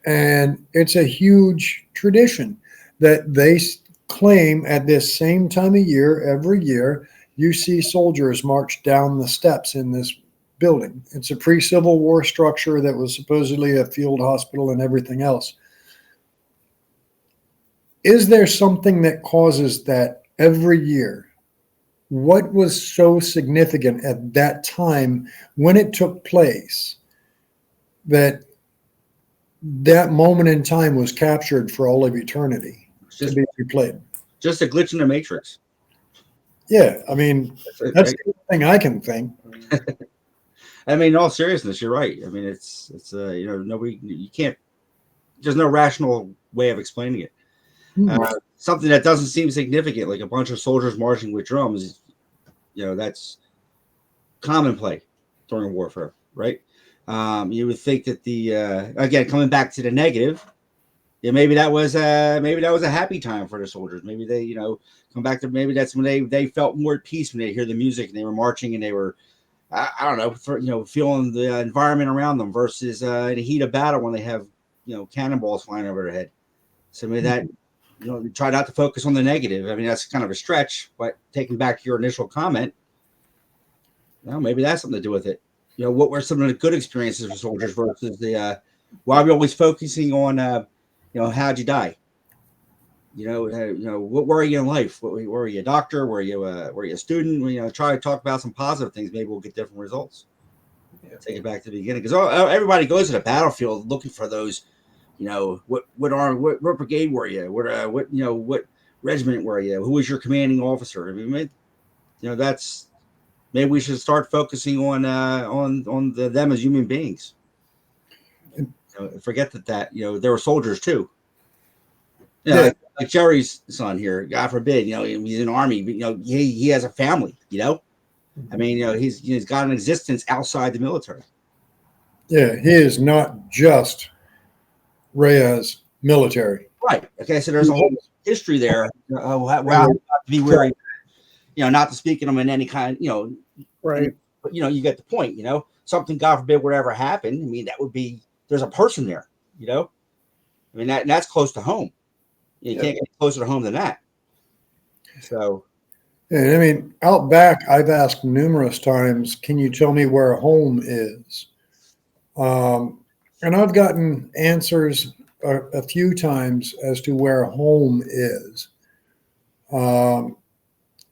And it's a huge tradition that they claim at this same time of year, every year, you see soldiers march down the steps in this building. It's a pre-Civil War structure that was supposedly a field hospital and everything else. Is there something that causes that every year what was so significant at that time when it took place that that moment in time was captured for all of eternity to be replayed? Just a glitch in the matrix. Yeah, I mean, that's the only thing I can think. I mean, in all seriousness, you're right. I mean, it's you know, nobody, you can't, there's no rational way of explaining it. Something that doesn't seem significant, like a bunch of soldiers marching with drums, you know, that's commonplace during warfare, right? You would think that the again, coming back to the negative, yeah, maybe that was a happy time for the soldiers. Maybe they, you know, come back to, maybe that's when they felt more at peace when they hear the music and they were marching and they were, I don't know, you know, feeling the environment around them versus in the heat of battle when they have, you know, cannonballs flying over their head. So maybe that, you know, try not to focus on the negative. I mean, that's kind of a stretch, but taking back your initial comment, well, maybe that's something to do with it. You know, what were some of the good experiences for soldiers versus the why are we always focusing on you know, how'd you die? You know, what were you in life? Were you a doctor? Were you a student? You know, try to talk about some positive things. Maybe we'll get different results. Yeah. Take it back to the beginning, because everybody goes to the battlefield looking for those. You know, what brigade were you? What you know, what regiment were you? Who was your commanding officer? I mean, you know, that's, maybe we should start focusing on them as human beings. You know, forget that you know, they were soldiers too. You know, like Geri's son here, God forbid, you know, he's in the Army, but, you know, he has a family, you know. I mean, you know, he's got an existence outside the military. Yeah, he is not just Reyes military. Right. Okay, so there's a whole history there. How to be wary, you know, not to speak of them in any kind, you know. Right. But, you know, you get the point, you know. Something, God forbid, would ever happen. I mean, that would be, there's a person there, you know. I mean, that's close to home. You can't get closer to home than that. So, and I mean, out back, I've asked numerous times, can you tell me where home is? And I've gotten answers a few times as to where home is. And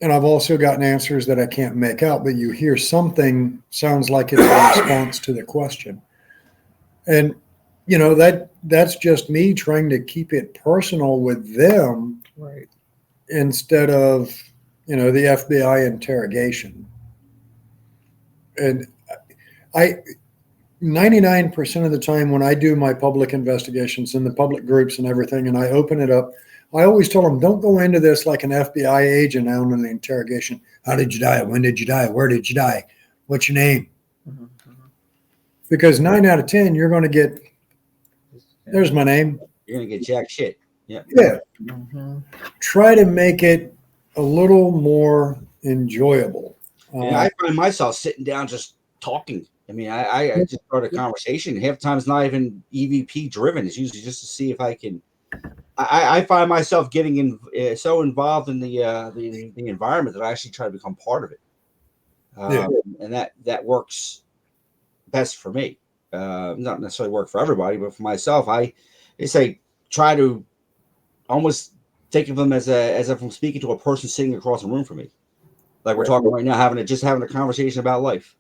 I've also gotten answers that I can't make out, but you hear something sounds like it's a response to the question. And, you know, that's just me trying to keep it personal with them, Right. instead of, you know, the FBI interrogation. And 99% of the time when I do my public investigations in the public groups and everything, and I open it up, I always tell them, don't go into this like an FBI agent out in the interrogation. How did you die? When did you die? Where did you die? What's your name? Mm-hmm. Because 9 out of 10, you're going to get, there's my name. you're going to get jack shit. Yeah. Yeah. Mm-hmm. Try to make it a little more enjoyable. And I find myself sitting down just talking. I mean, I just start a conversation. Half the time it's not even EVP driven. It's usually just to see if I can. I find myself getting so involved in the environment that I actually try to become part of it. And that works best for me. Not necessarily work for everybody, but for myself, I say try to almost think of them as if I'm speaking to a person sitting across the room from me, like we're talking right now, having a conversation about life.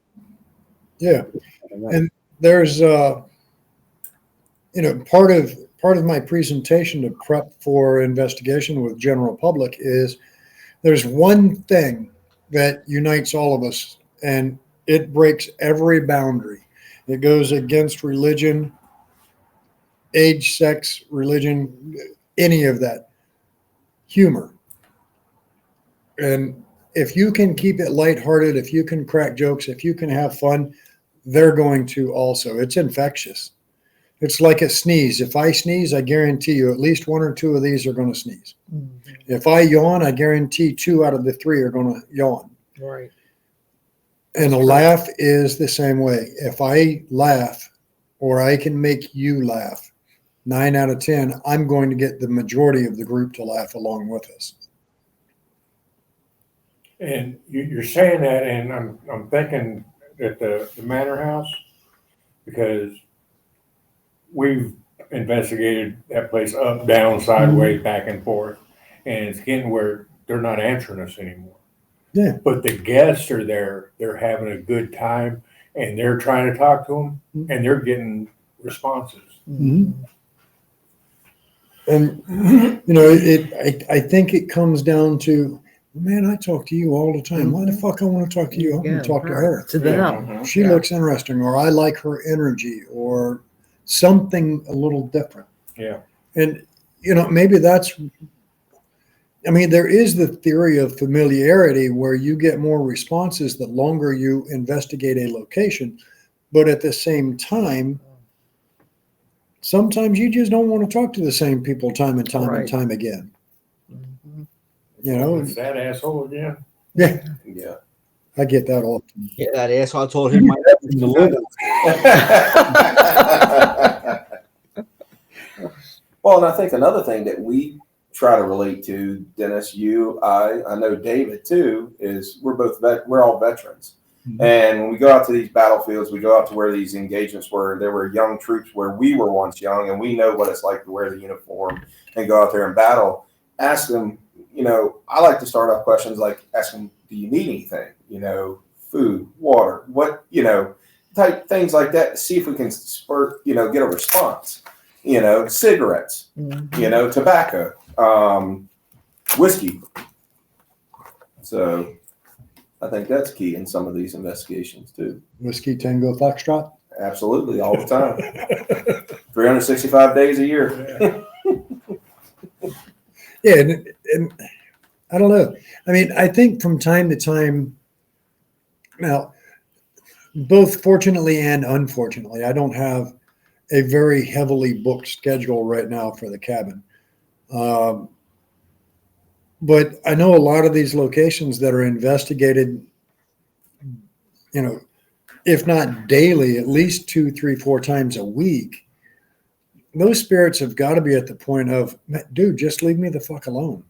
Yeah, and there's you know, part of my presentation to prep for investigation with general public is there's one thing that unites all of us, and it breaks every boundary. It goes against religion, age, sex, religion, any of that. Humor. And if you can keep it lighthearted, if you can crack jokes, if you can have fun, they're going to also. It's infectious. It's like a sneeze. If I sneeze, I guarantee you at least one or two of these are going to sneeze. Mm-hmm. If I yawn, I guarantee 2 out of the 3 are going to yawn. Right. And a laugh is the same way. If I laugh or I can make you laugh, 9 out of 10, I'm going to get the majority of the group to laugh along with us. And you're saying that, and I'm thinking at the Manor House, because we've investigated that place up, down, sideways, back and forth, and it's getting where they're not answering us anymore. Yeah. But the guests are there, they're having a good time, and they're trying to talk to them, and they're getting responses. Mhm. And I think it comes down to, man, I talk to you all the time. Why the fuck I want to talk to you? I want to talk to her. To them. She looks interesting, or I like her energy, or something a little different. Yeah. And maybe there is the theory of familiarity where you get more responses the longer you investigate a location. But at the same time, sometimes you just don't want to talk to the same people time and time and time again. It's that asshole again. Yeah, Yeah. I get that all. Yeah, that asshole. I told him my Well, and I think another thing that we try to relate to, Dennis, you, I know David too, is we're all veterans. Mm-hmm. And when we go out to these battlefields, we go out to where these engagements were. There were young troops where we were once young, and we know what it's like to wear the uniform and go out there and battle. Ask them, I like to start off questions like, ask them, do you need anything? Food, water, what, type things like that. See if we can get a response. Cigarettes, tobacco, whiskey. So I think that's key in some of these investigations too. Whiskey, Tango, Foxtrot? Absolutely, all the time. 365 days a year. Yeah, and I don't know. I think from time to time, now, both fortunately and unfortunately, I don't have a very heavily booked schedule right now for the cabin. But I know a lot of these locations that are investigated, if not daily, at least 2, 3, 4 times a week. Those spirits have got to be at the point of, dude, just leave me the fuck alone.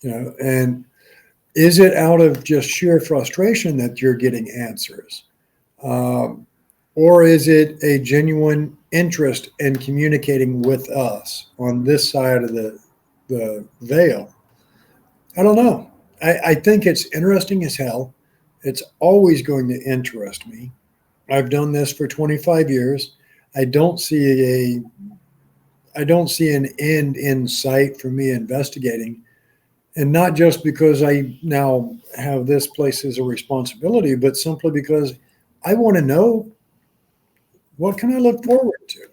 And is it out of just sheer frustration that you're getting answers? Or is it a genuine interest in communicating with us on this side of the veil? I don't know. I think it's interesting as hell. It's always going to interest me. I've done this for 25 years. I don't see an end in sight for me investigating. And not just because I now have this place as a responsibility, but simply because I want to know, what can I look forward to?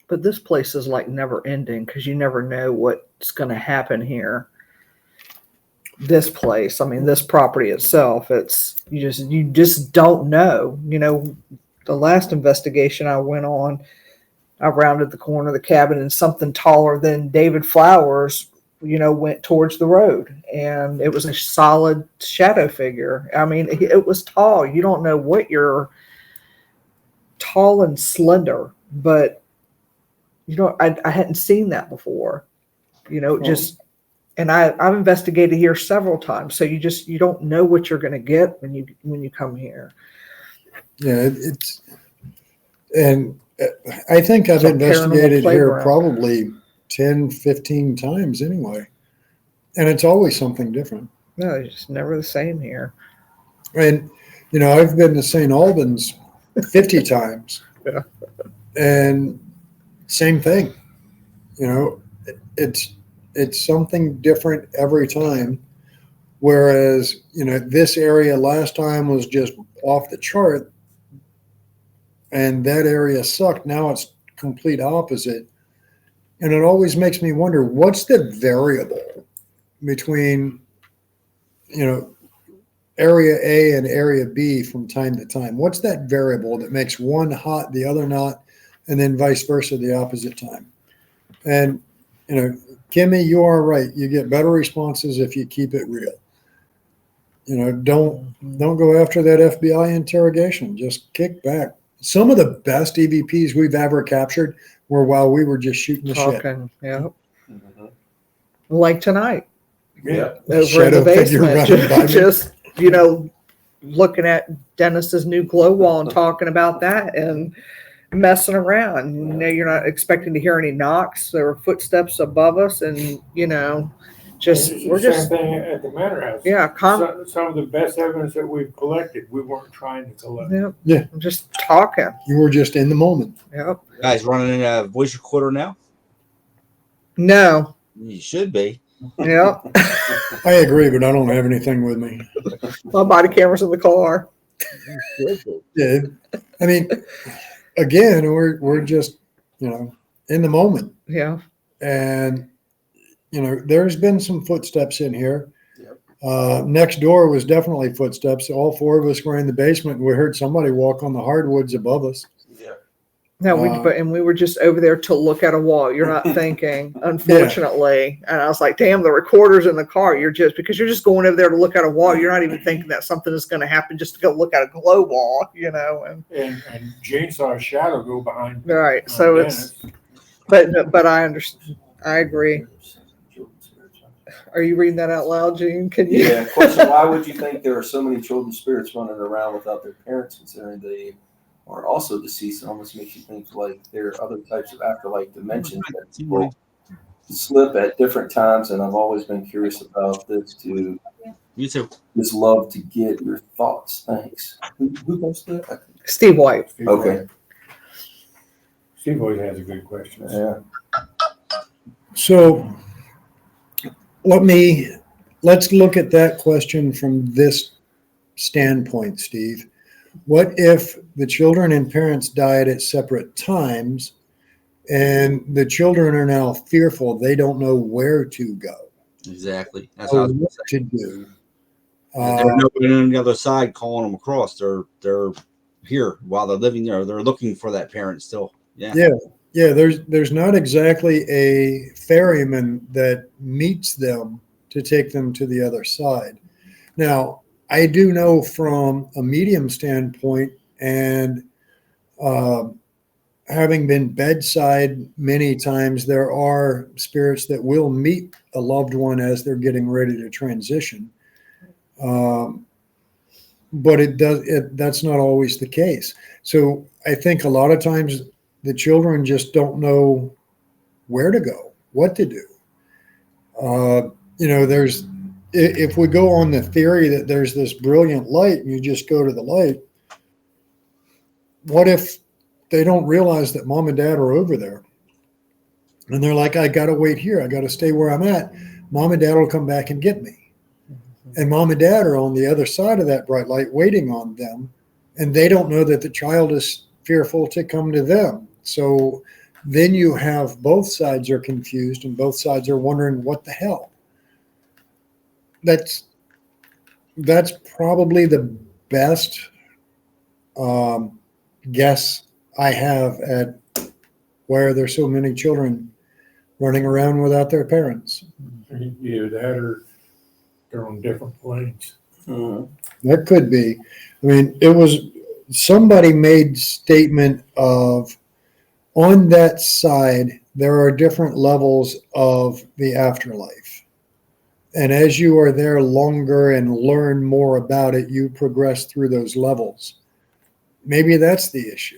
But this place is like never ending because you never know what's going to happen here. This place, this property itself, you just don't know. The last investigation I went on, I rounded the corner of the cabin and something taller than David Flowers, went towards the road, and it was a solid shadow figure. It was tall. You don't know what you're tall and slender, but I hadn't seen that before, and I've investigated here several times. So you don't know what you're going to get when you come here. Yeah. And I think I've investigated here probably 10, 15 times anyway. And it's always something different. No, it's just never the same here. And, I've been to St. Albans 50 times. Yeah. And same thing. It's something different every time. Whereas, this area last time was just off the chart and that area sucked. Now it's complete opposite. And it always makes me wonder, what's the variable between, area A and area B from time to time? What's that variable that makes one hot, the other not, and then vice versa the opposite time? And, Kimmy, you are right. You get better responses if you keep it real. Don't go after that FBI interrogation. Just kick back. Some of the best EVPs we've ever captured were while we were just shooting the shit. Yeah. Mm-hmm. Like tonight. Yeah. Over in the basement. Just, looking at Dennis's new glow wall and talking about that and messing around. You're not expecting to hear any knocks. There were footsteps above us and, just It's we're the just same thing at the Manor House. yeah, Some of the best evidence that we've collected, we weren't trying to collect. yeah, I'm just talking. You were just in the moment. Yep. Guys, running a voice recorder now? No. You should be. Yep. I agree, but I don't have anything with me. My body camera's in the car. Yeah, I mean, again, we're just, you know, in the moment. Yeah. And, you know, there's been some footsteps in here. Yep. Next door was definitely footsteps. All four of us were in the basement and we heard somebody walk on the hardwoods above us. Yeah. No, we were just over there to look at a wall. You're not thinking, unfortunately. And I was like, damn, the recorder's in the car. You're just going over there to look at a wall. You're not even thinking that something is going to happen just to go look at a glow wall, you know. And Jane saw a shadow go behind. Right. So Dennis. but I understand. I agree. Are you reading that out loud, Gene? Can you? Yeah. Question: why would you think there are so many children's spirits running around without their parents, considering they are also deceased? It almost makes you think like there are other types of afterlife dimensions that people slip at different times. And I've always been curious about this too. You too. Just love to get your thoughts. Thanks. Who goes to that? Steve White. Okay. Steve always has a good question. Yeah. So let's look at that question from this standpoint, Steve. What if the children and parents died at separate times and the children are now fearful? They don't know where to go. Exactly. That's how What to do. there's nobody on the other side calling them across. They're here while they're living there. They're looking for that parent still. Yeah. Yeah, there's not exactly a ferryman that meets them to take them to the other side. Now, I do know from a medium standpoint and having been bedside many times, there are spirits that will meet a loved one as they're getting ready to transition. But that's not always the case. So I think a lot of times the children just don't know where to go, what to do. You know, if we go on the theory that there's this brilliant light and you just go to the light, what if they don't realize that mom and dad are over there? And they're like, I got to wait here. I got to stay where I'm at. Mom and dad will come back and get me. And mom and dad are on the other side of that bright light waiting on them. And they don't know that the child is fearful to come to them. So then you have both sides are confused and both sides are wondering what the hell. That's probably the best guess I have at why are there so many children running around without their parents. Either that or they're on different planes. That could be. I mean, it was somebody made statement of on that side, there are different levels of the afterlife. And as you are there longer and learn more about it, you progress through those levels. Maybe that's the issue.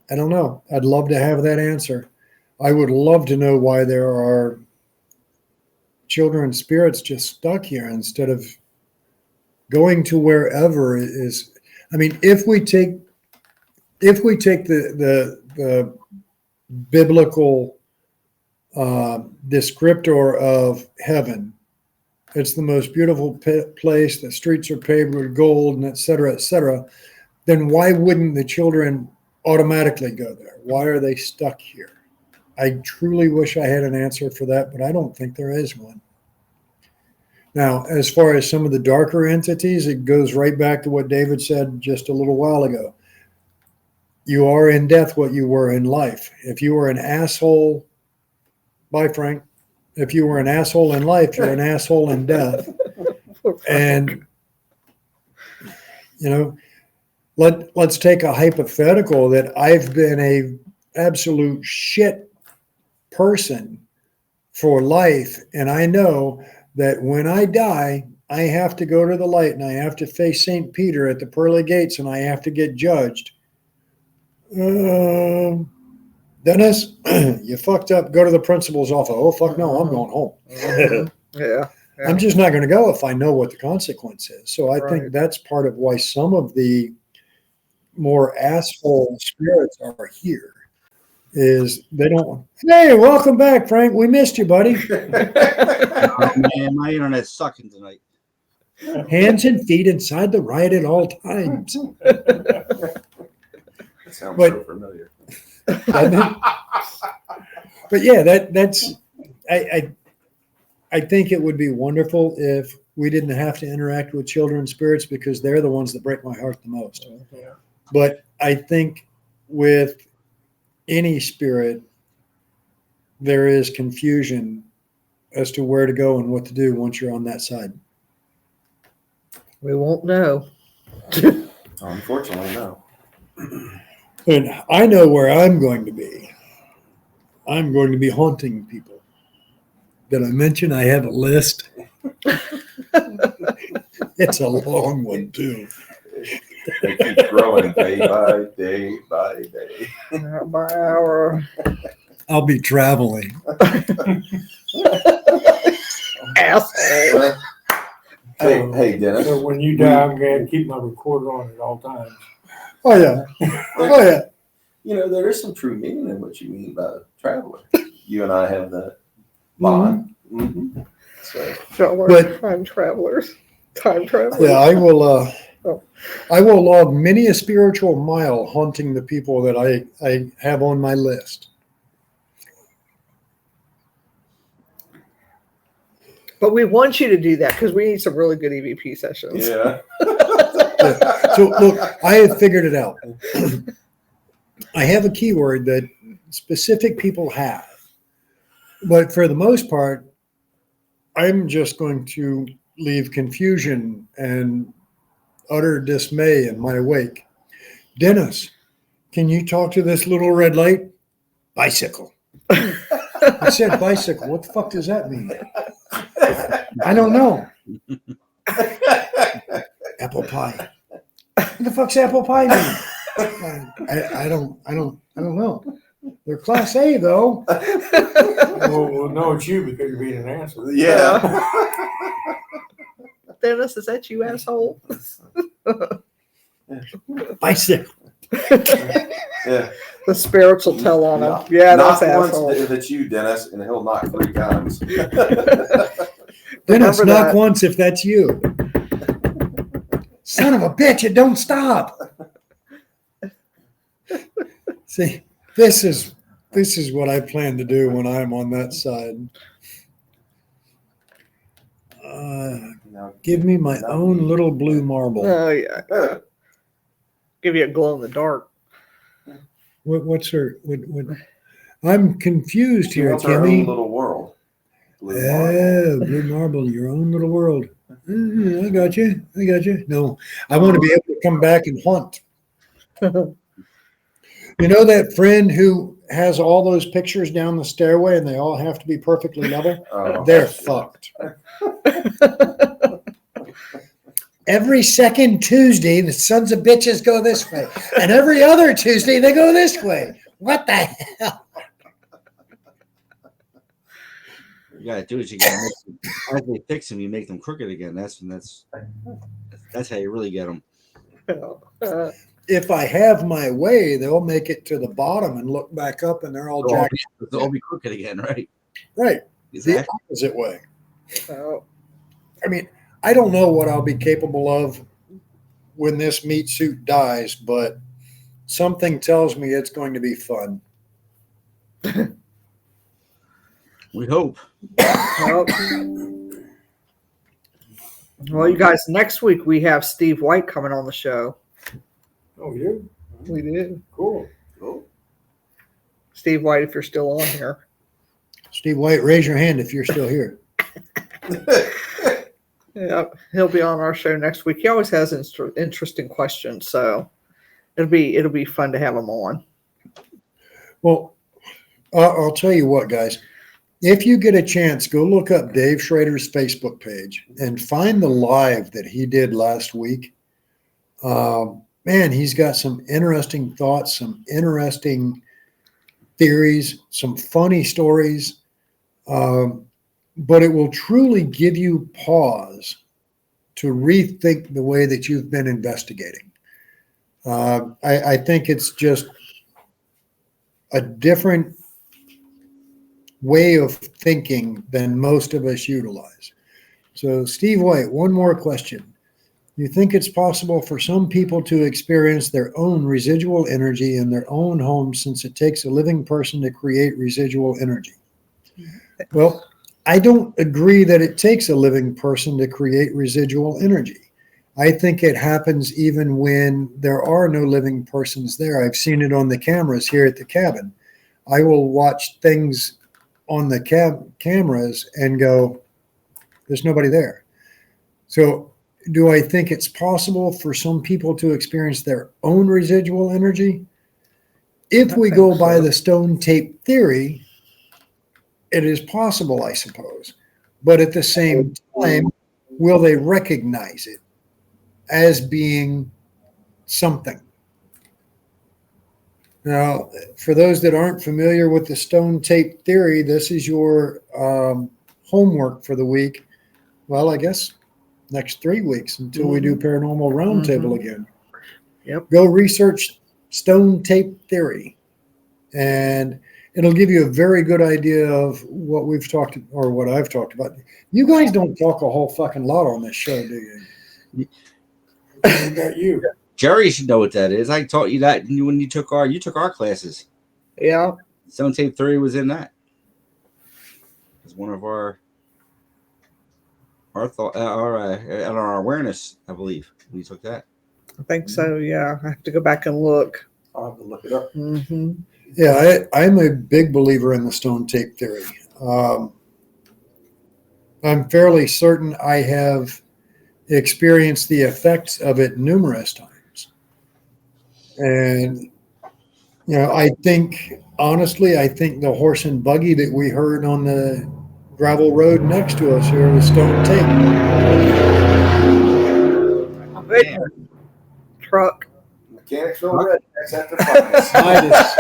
I don't know. I'd love to have that answer. I would love to know why there are children spirits just stuck here instead of going to wherever is. I mean, if we take the biblical descriptor of heaven, it's the most beautiful place. The streets are paved with gold, and et cetera, then why wouldn't the children automatically go there? Why are they stuck here? I truly wish I had an answer for that, but I don't think there is one. Now, as far as some of the darker entities, it goes right back to what David said just a little while ago. You are in death what you were in life. If you were an asshole, bye, Frank. If you were an asshole in life, you're an asshole in death. And, you know, let's take a hypothetical that I've been a absolute shit person for life, and I know that when I die, I have to go to the light and I have to face St. Peter at the pearly gates and I have to get judged. Dennis, you fucked up. Go to the principal's office. Oh, fuck no, I'm going home. Yeah. I'm just not going to go if I know what the consequence is. So I Right. think that's part of why some of the more asshole spirits are here. Is they don't. Hey, welcome back, Frank. We missed you, buddy. Oh, man, my internet's sucking tonight. Hands and feet inside the ride at all times. That sounds But- so familiar. Doesn't it? But yeah, that's I think it would be wonderful if we didn't have to interact with children spirits because they're the ones that break my heart the most. Yeah. But I think with any spirit, there is confusion as to where to go and what to do once you're on that side. We won't know. Unfortunately, no. And I know where I'm going to be. I'm going to be haunting people. Did I mention I have a list? It's a long one, too. They keep growing day by day by day. Hour by hour. I'll be traveling. Asshole. Hey, Dennis. So when you die, I'm going to keep my recorder on at all times. Oh, yeah. Oh, yeah. You know, there is some true meaning in what you mean by traveler. You and I have that bond. Mm-hmm. So, But- time travelers. Time travelers. Yeah, I will log many a spiritual mile haunting the people that I have on my list. But we want you to do that because we need some really good EVP sessions. yeah. So look, I have figured it out. I have a keyword that specific people have. But for the most part, I'm just going to leave confusion and utter dismay in my wake. Dennis, can you talk to this little red light? Bicycle. I said bicycle. What the fuck does that mean? I don't know. Apple pie. What the fuck's apple pie mean? I don't know. They're class A though. We'll know it's you because you're being an asshole. Yeah. Dennis, is that you, asshole? Bicycle. Yeah. The spirits will tell on him. Not- Yeah, Not that's once asshole. if it's you, Dennis, and he'll knock 3 times. Dennis, Remember knock that. once if that's you. Son of a bitch, it don't stop. See, this is what I plan to do when I'm on that side. Now, Give me my own little blue marble. Oh, yeah. Give you a glow in the dark. What's her? What, I'm confused she here, wants her own Kimmy. little world. Blue marble. Oh, blue marble, your own little world. I got you. I got you. No, I want to be able to come back and haunt. You know that friend who has all those pictures down the stairway and they all have to be perfectly level? Oh, They're fucked. Every second Tuesday, the sons of bitches go this way. And every other Tuesday, they go this way. What the hell? You gotta do is you gotta make them, as they fix them, you make them crooked again. That's how you really get them. If I have my way, they'll make it to the bottom and look back up and they're all jacked. They'll all be crooked again, right? Right. The Exactly. opposite way. Oh, I mean, I don't know what I'll be capable of when this meat suit dies, but something tells me it's going to be fun. We hope. well, well, you guys, next week we have Steve White coming on the show. Oh, yeah. We do. Cool. Cool. Steve White, if you're still on here. Steve White, raise your hand if you're still here. Yeah, he'll be on our show next week. He always has interesting questions, so it'll be fun to have him on. Well, I'll tell you what, guys. If you get a chance, go look up Dave Schrader's Facebook page and find the live that he did last week. Man, he's got some interesting thoughts, some interesting theories, some funny stories, but it will truly give you pause to rethink the way that you've been investigating. I think it's just a different way of thinking than most of us utilize. So, Steve White, one more question. You think it's possible for some people to experience their own residual energy in their own home since it takes a living person to create residual energy? Well, I don't agree that it takes a living person to create residual energy. I think it happens even when there are no living persons there. I've seen it on the cameras here at the cabin. I will watch things on the cameras and go, there's nobody there. So do I think it's possible for some people to experience their own residual energy? If we go by the stone tape theory, it is possible, I suppose. But at the same time, will they recognize it as being something? Now, for those that aren't familiar with the stone tape theory, this is your homework for the week. Well, I guess next 3 weeks until we do Paranormal Roundtable again. Yep. Go research stone tape theory, and it'll give you a very good idea of what we've talked or what I've talked about. You guys don't talk a whole fucking lot on this show, do you? What about you? Geri should know what that is. I taught you that when you took our classes. Yeah. Stone tape theory was in that. It was one of our thought, our awareness, I believe. When you took that. I think so. Yeah. I have to go back and look. I'll have to look it up. Mm-hmm. Yeah, I'm a big believer in the stone tape theory. I'm fairly certain I have experienced the effects of it numerous times. And, you know, I think, honestly, the horse and buggy that we heard on the gravel road next to us here was stone tape. Truck. Mechanicsville rednecks at the finest.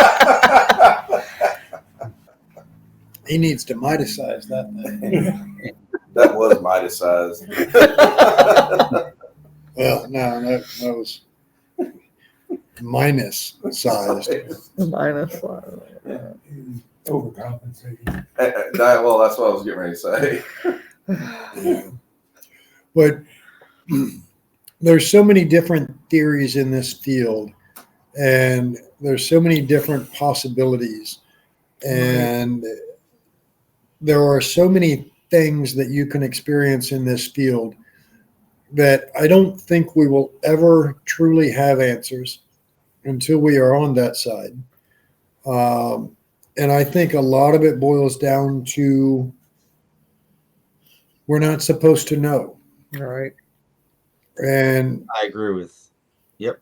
He needs to Midas-size that thing. That was Midas-sized. Well, no, that was minus sized. Minus. Overcompensating. Well, that's what I was getting ready to say. Yeah. But there's so many different theories in this field, and there's so many different possibilities, and there are so many things that you can experience in this field that I don't think we will ever truly have answers until we are on that side. And I think a lot of it boils down to we're not supposed to know. All right. And I agree with. Yep.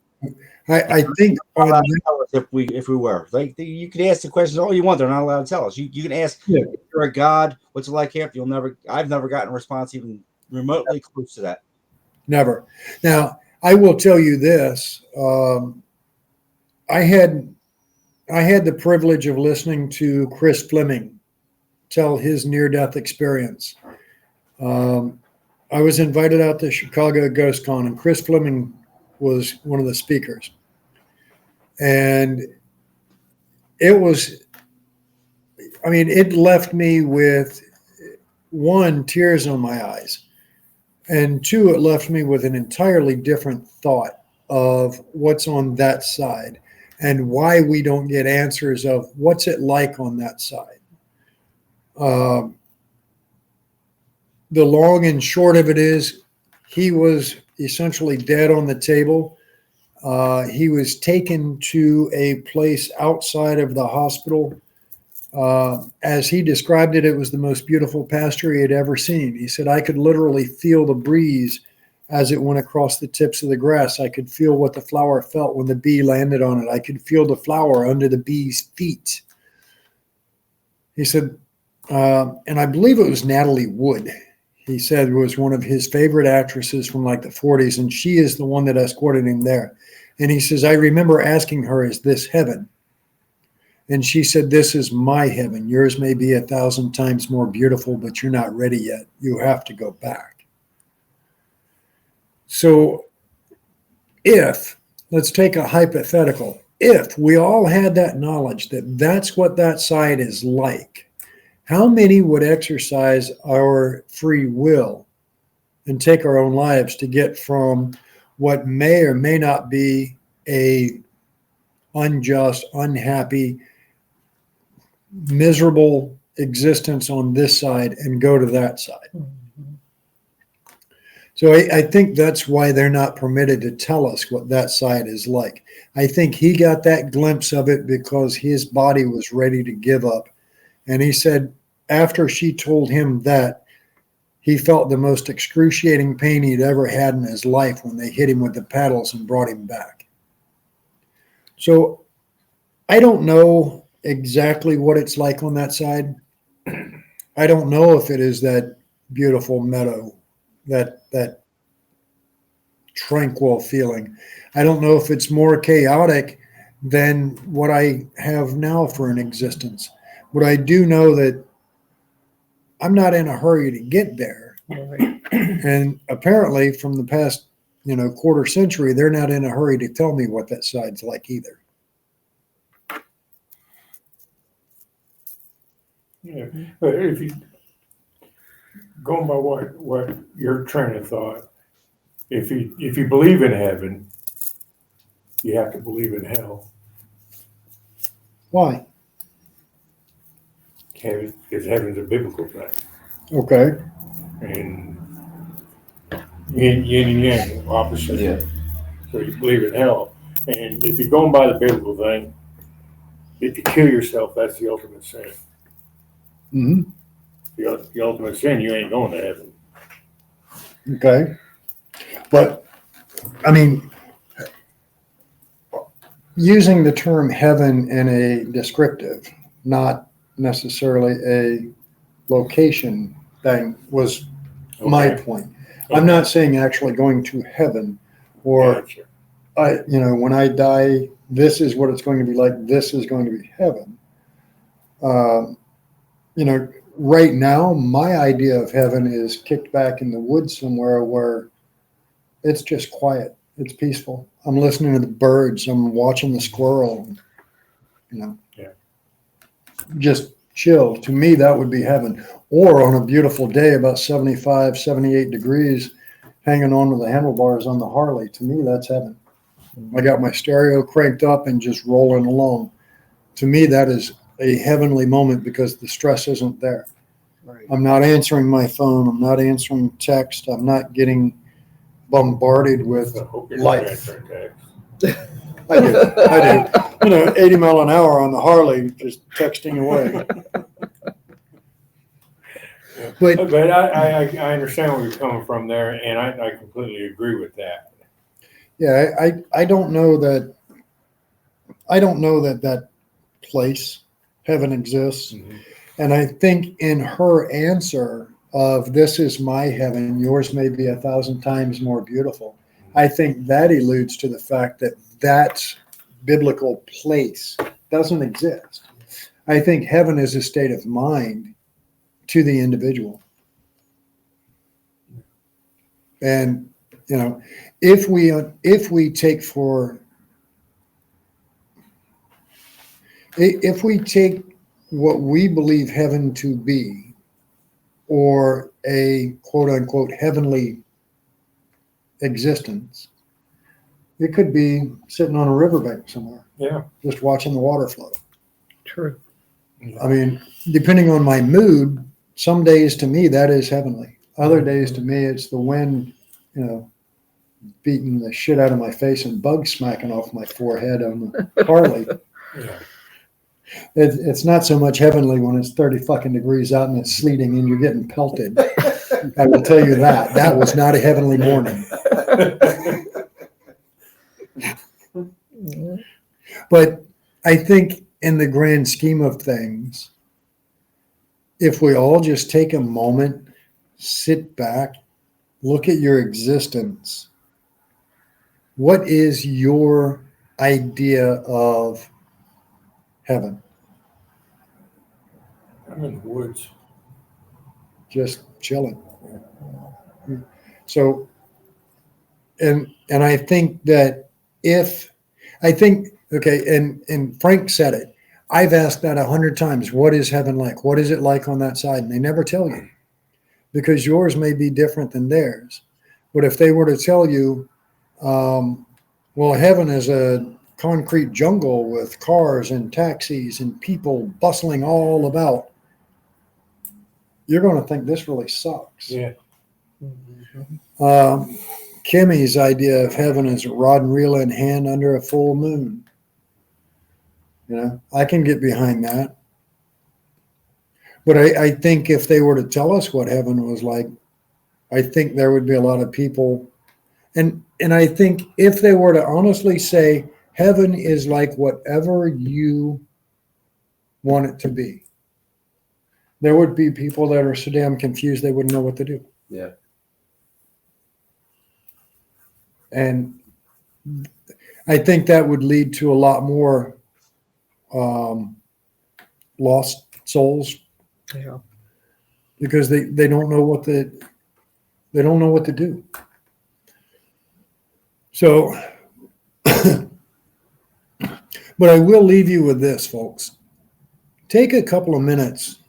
I think if we were like you can ask the questions all you want, they're not allowed to tell us. You can ask if you're a god, what's it like here? I've never gotten a response even remotely close to that. Never. Now I will tell you this. I had the privilege of listening to Chris Fleming tell his near-death experience. I was invited out to Chicago Ghost Con, and Chris Fleming was one of the speakers. And it left me with, one, tears on my eyes, and two, it left me with an entirely different thought of what's on that side and why we don't get answers of what's it like on that side. The long and short of it is he was essentially dead on the table. He was taken to a place outside of the hospital. As he described it, it was the most beautiful pasture he had ever seen. He said, I could literally feel the breeze as it went across the tips of the grass. I could feel what the flower felt when the bee landed on it. I could feel the flower under the bee's feet. He said, and I believe it was Natalie Wood. He said was one of his favorite actresses from like the 40s, and she is the one that escorted him there. And he says, I remember asking her, is this heaven? And she said, this is my heaven. Yours may be 1,000 times more beautiful, but you're not ready yet. You have to go back. So let's take a hypothetical. If we all had that knowledge that that's what that side is like, how many would exercise our free will and take our own lives to get from what may or may not be a unjust, unhappy, miserable existence on this side and go to that side? So I think that's why they're not permitted to tell us what that side is like. I think he got that glimpse of it because his body was ready to give up. And he said after she told him that, he felt the most excruciating pain he'd ever had in his life when they hit him with the paddles and brought him back. So I don't know exactly what it's like on that side. I don't know if it is that beautiful meadow, that tranquil feeling. I don't know if it's more chaotic than what I have now for an existence. But I do know that I'm not in a hurry to get there. And apparently from the past, quarter century, they're not in a hurry to tell me what that side's like either. Yeah, but if you going by what your train of thought, if you believe in heaven, you have to believe in hell. Why? Heaven, because heaven's a biblical thing, Okay. and yin and yang, opposite. Yeah. So you believe in hell, and if you're going by the biblical thing, if you kill yourself, that's the ultimate sin. Mm-hmm. The ultimate sin, you ain't going to heaven. Okay. But, I mean, using the term heaven in a descriptive, not necessarily a location thing, was my Okay. point. I'm not saying actually going to heaven or, Gotcha. when I die, this is what it's going to be like. This is going to be heaven. Right now, my idea of heaven is kicked back in the woods somewhere where it's just quiet. It's peaceful. I'm listening to the birds. I'm watching the squirrel. Yeah. Just chill. To me, that would be heaven. Or on a beautiful day, about 75, 78 degrees, hanging on to the handlebars on the Harley. To me, that's heaven. I got my stereo cranked up and just rolling along. To me, that is a heavenly moment because the stress isn't there. Right. I'm not answering my phone. I'm not answering text. I'm not getting bombarded with I hope you're life. not answering text. I do. 80 mile an hour on the Harley, just texting away. But But I understand where you're coming from there, and I completely agree with that. yeah, I don't know that that place, heaven, exists. Mm-hmm. And I think in her answer of this is my heaven, yours may be 1,000 times more beautiful, I think that alludes to the fact that that biblical place doesn't exist. I think heaven is a state of mind to the individual. And, if we take what we believe heaven to be, or a quote unquote heavenly existence, it could be sitting on a riverbank somewhere, Yeah. just watching the water flow. True. I mean, depending on my mood, some days to me that is heavenly. Other days to me it's the wind, beating the shit out of my face and bugs smacking off my forehead on the Harley. Yeah. It's not so much heavenly when it's 30 fucking degrees out and it's sleeting and you're getting pelted. I will tell you that. That was not a heavenly morning. But I think in the grand scheme of things, if we all just take a moment, sit back, look at your existence, what is your idea of heaven? I'm in the woods. just chilling. So, and I think that okay, and Frank said it. I've asked that 100 times. What is heaven like? What is it like on that side? And they never tell you, because yours may be different than theirs. But if they were to tell you, well, heaven is a concrete jungle with cars and taxis and people bustling all about, you're going to think this really sucks. Yeah. Kimmy's idea of heaven is a rod and reel in hand under a full moon. You know, I can get behind that. But I think if they were to tell us what heaven was like, I think there would be a lot of people. And I think if they were to honestly say heaven is like whatever you want it to be, there would be people that are so damn confused they wouldn't know what to do. Yeah. And I think that would lead to a lot more lost souls. Yeah. Because they don't know what they don't know what to do. So, but I will leave you with this, folks. Take a couple of minutes,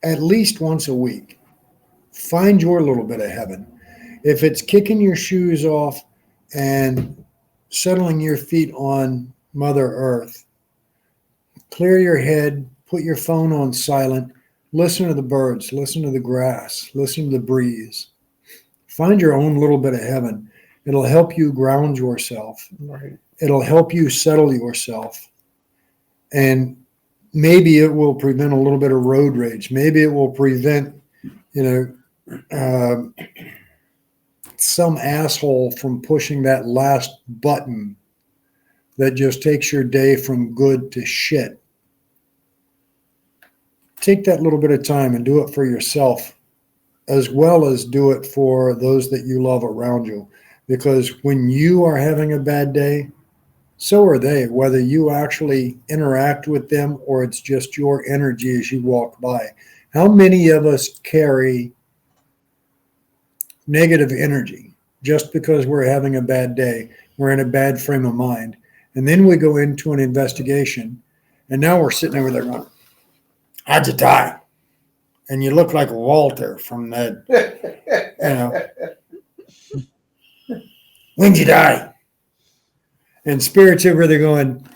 at least once a week. Find your little bit of heaven. If it's kicking your shoes off and settling your feet on Mother Earth, clear your head, put your phone on silent, listen to the birds, listen to the grass, listen to the breeze. Find your own little bit of heaven. It'll help you ground yourself. Right. It'll help you settle yourself. And maybe it will prevent a little bit of road rage. Maybe it will prevent, some asshole from pushing that last button that just takes your day from good to shit. Take that little bit of time and do it for yourself, as well as do it for those that you love around you. Because when you are having a bad day, so are they, whether you actually interact with them or it's just your energy as you walk by. How many of us carry negative energy just because we're having a bad day, we're in a bad frame of mind, and then we go into an investigation, and now we're sitting over there going, how'd you die? And you look like Walter from that, when'd you die? And spirits over there going,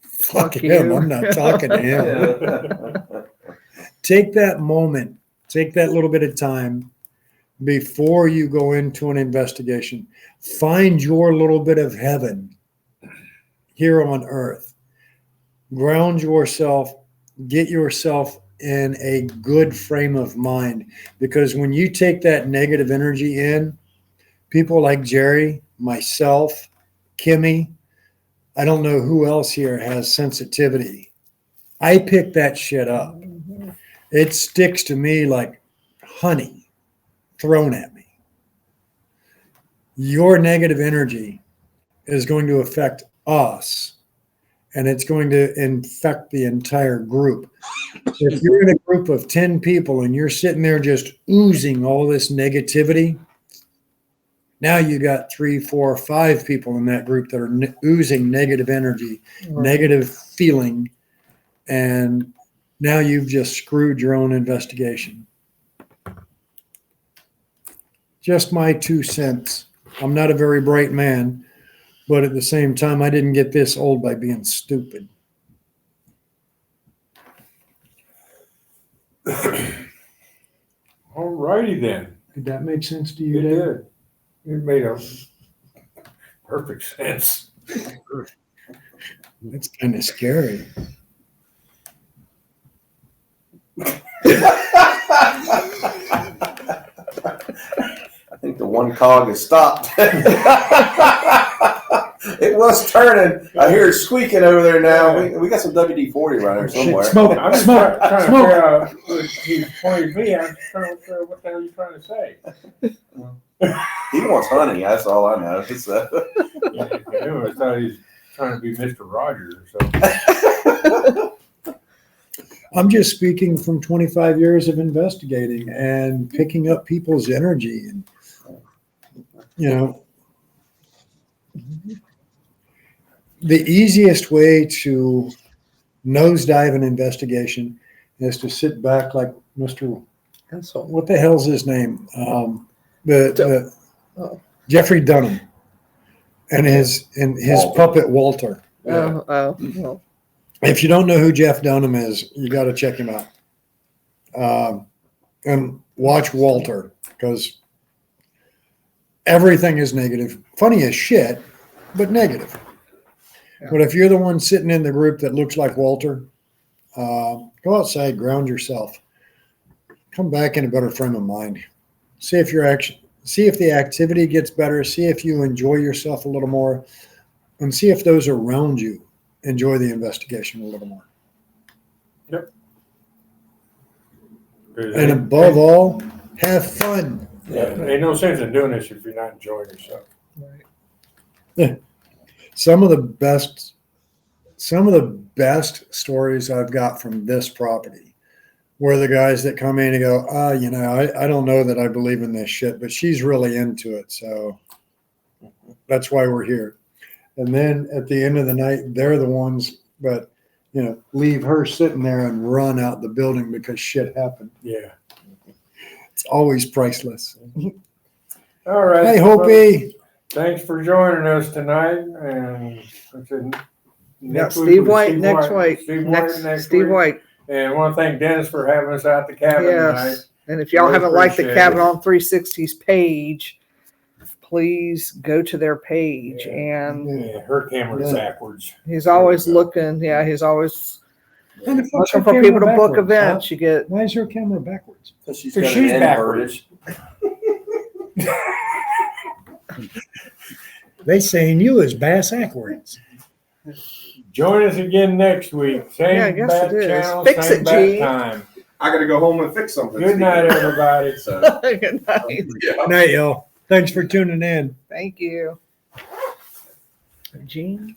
fuck him, you. I'm not talking to him. Take that moment, take that little bit of time before you go into an investigation. Find your little bit of heaven here on earth. Ground yourself, get yourself in a good frame of mind. Because when you take that negative energy in, people like Geri, myself, Kimmy, I don't know who else here has sensitivity. I pick that shit up. It sticks to me like honey thrown at me. Your negative energy is going to affect us, and it's going to infect the entire group. If you're in a group of 10 people and you're sitting there just oozing all this negativity, now you got 3, 4, 5 people in that group that are oozing negative energy, negative feeling, and now you've just screwed your own investigation. Just my 2 cents. I'm not a very bright man, but at the same time, I didn't get this old by being stupid. All righty then. Did that make sense to you, It Dave? did. It made a perfect sense. That's kind of scary. I think the one cog has stopped. It was turning. I hear it squeaking over there now. We got some WD-40 around here somewhere. Smoke I'm it. just Smoke trying to it. Smoke figure it. out what he pointed me. I'm just trying to figure out what the hell you trying to say. He wants honey. That's all I know. So. I thought he was trying to be Mr. Rogers or something. I'm just speaking from 25 years of investigating and picking up people's energy. And, you know, the easiest way to nosedive an investigation is to sit back like Mr. What the hell's his name? Jeffrey Dunham and his Walter. puppet Walter. Well, If you don't know who Jeff Dunham is, you got to check him out. And watch Walter, because everything is negative. Funny as shit, but negative. Yeah. But if you're the one sitting in the group that looks like Walter, go outside, ground yourself. Come back in a better frame of mind. See if the activity gets better. See if you enjoy yourself a little more, and see if those around you enjoy the investigation a little more. Yep. And above all, have fun. Yeah, ain't no sense in doing this if you're not enjoying yourself. Some of the best stories I've got from this property were the guys that come in and go, I don't know that I believe in this shit, but she's really into it. So that's why we're here. And then at the end of the night, they're the ones that, leave her sitting there and run out the building because shit happened. Yeah. It's always priceless. All right. Hey, Hopi. Thanks for joining us tonight. And Steve White next week. Steve White. And I want to thank Dennis for having us out the cabin tonight. And if y'all Really haven't liked the appreciate Cabin it. on 360's page, please go to their page. Yeah. And Yeah, her camera's backwards. he's always looking. Yeah, he's always And the fuck's looking her for people to camera book backwards, events. huh? You get Why is her camera backwards? Because she's Because got an she's inverted. backwards. They saying you is bass backwards. Join us again next week. Same Yeah, I guess bat it is. channel, Fix same it, bat G. time. I got to go home and fix something. Good night, everybody. So, good night. yeah. Night, y'all. Thanks for tuning in. Thank you, Gene.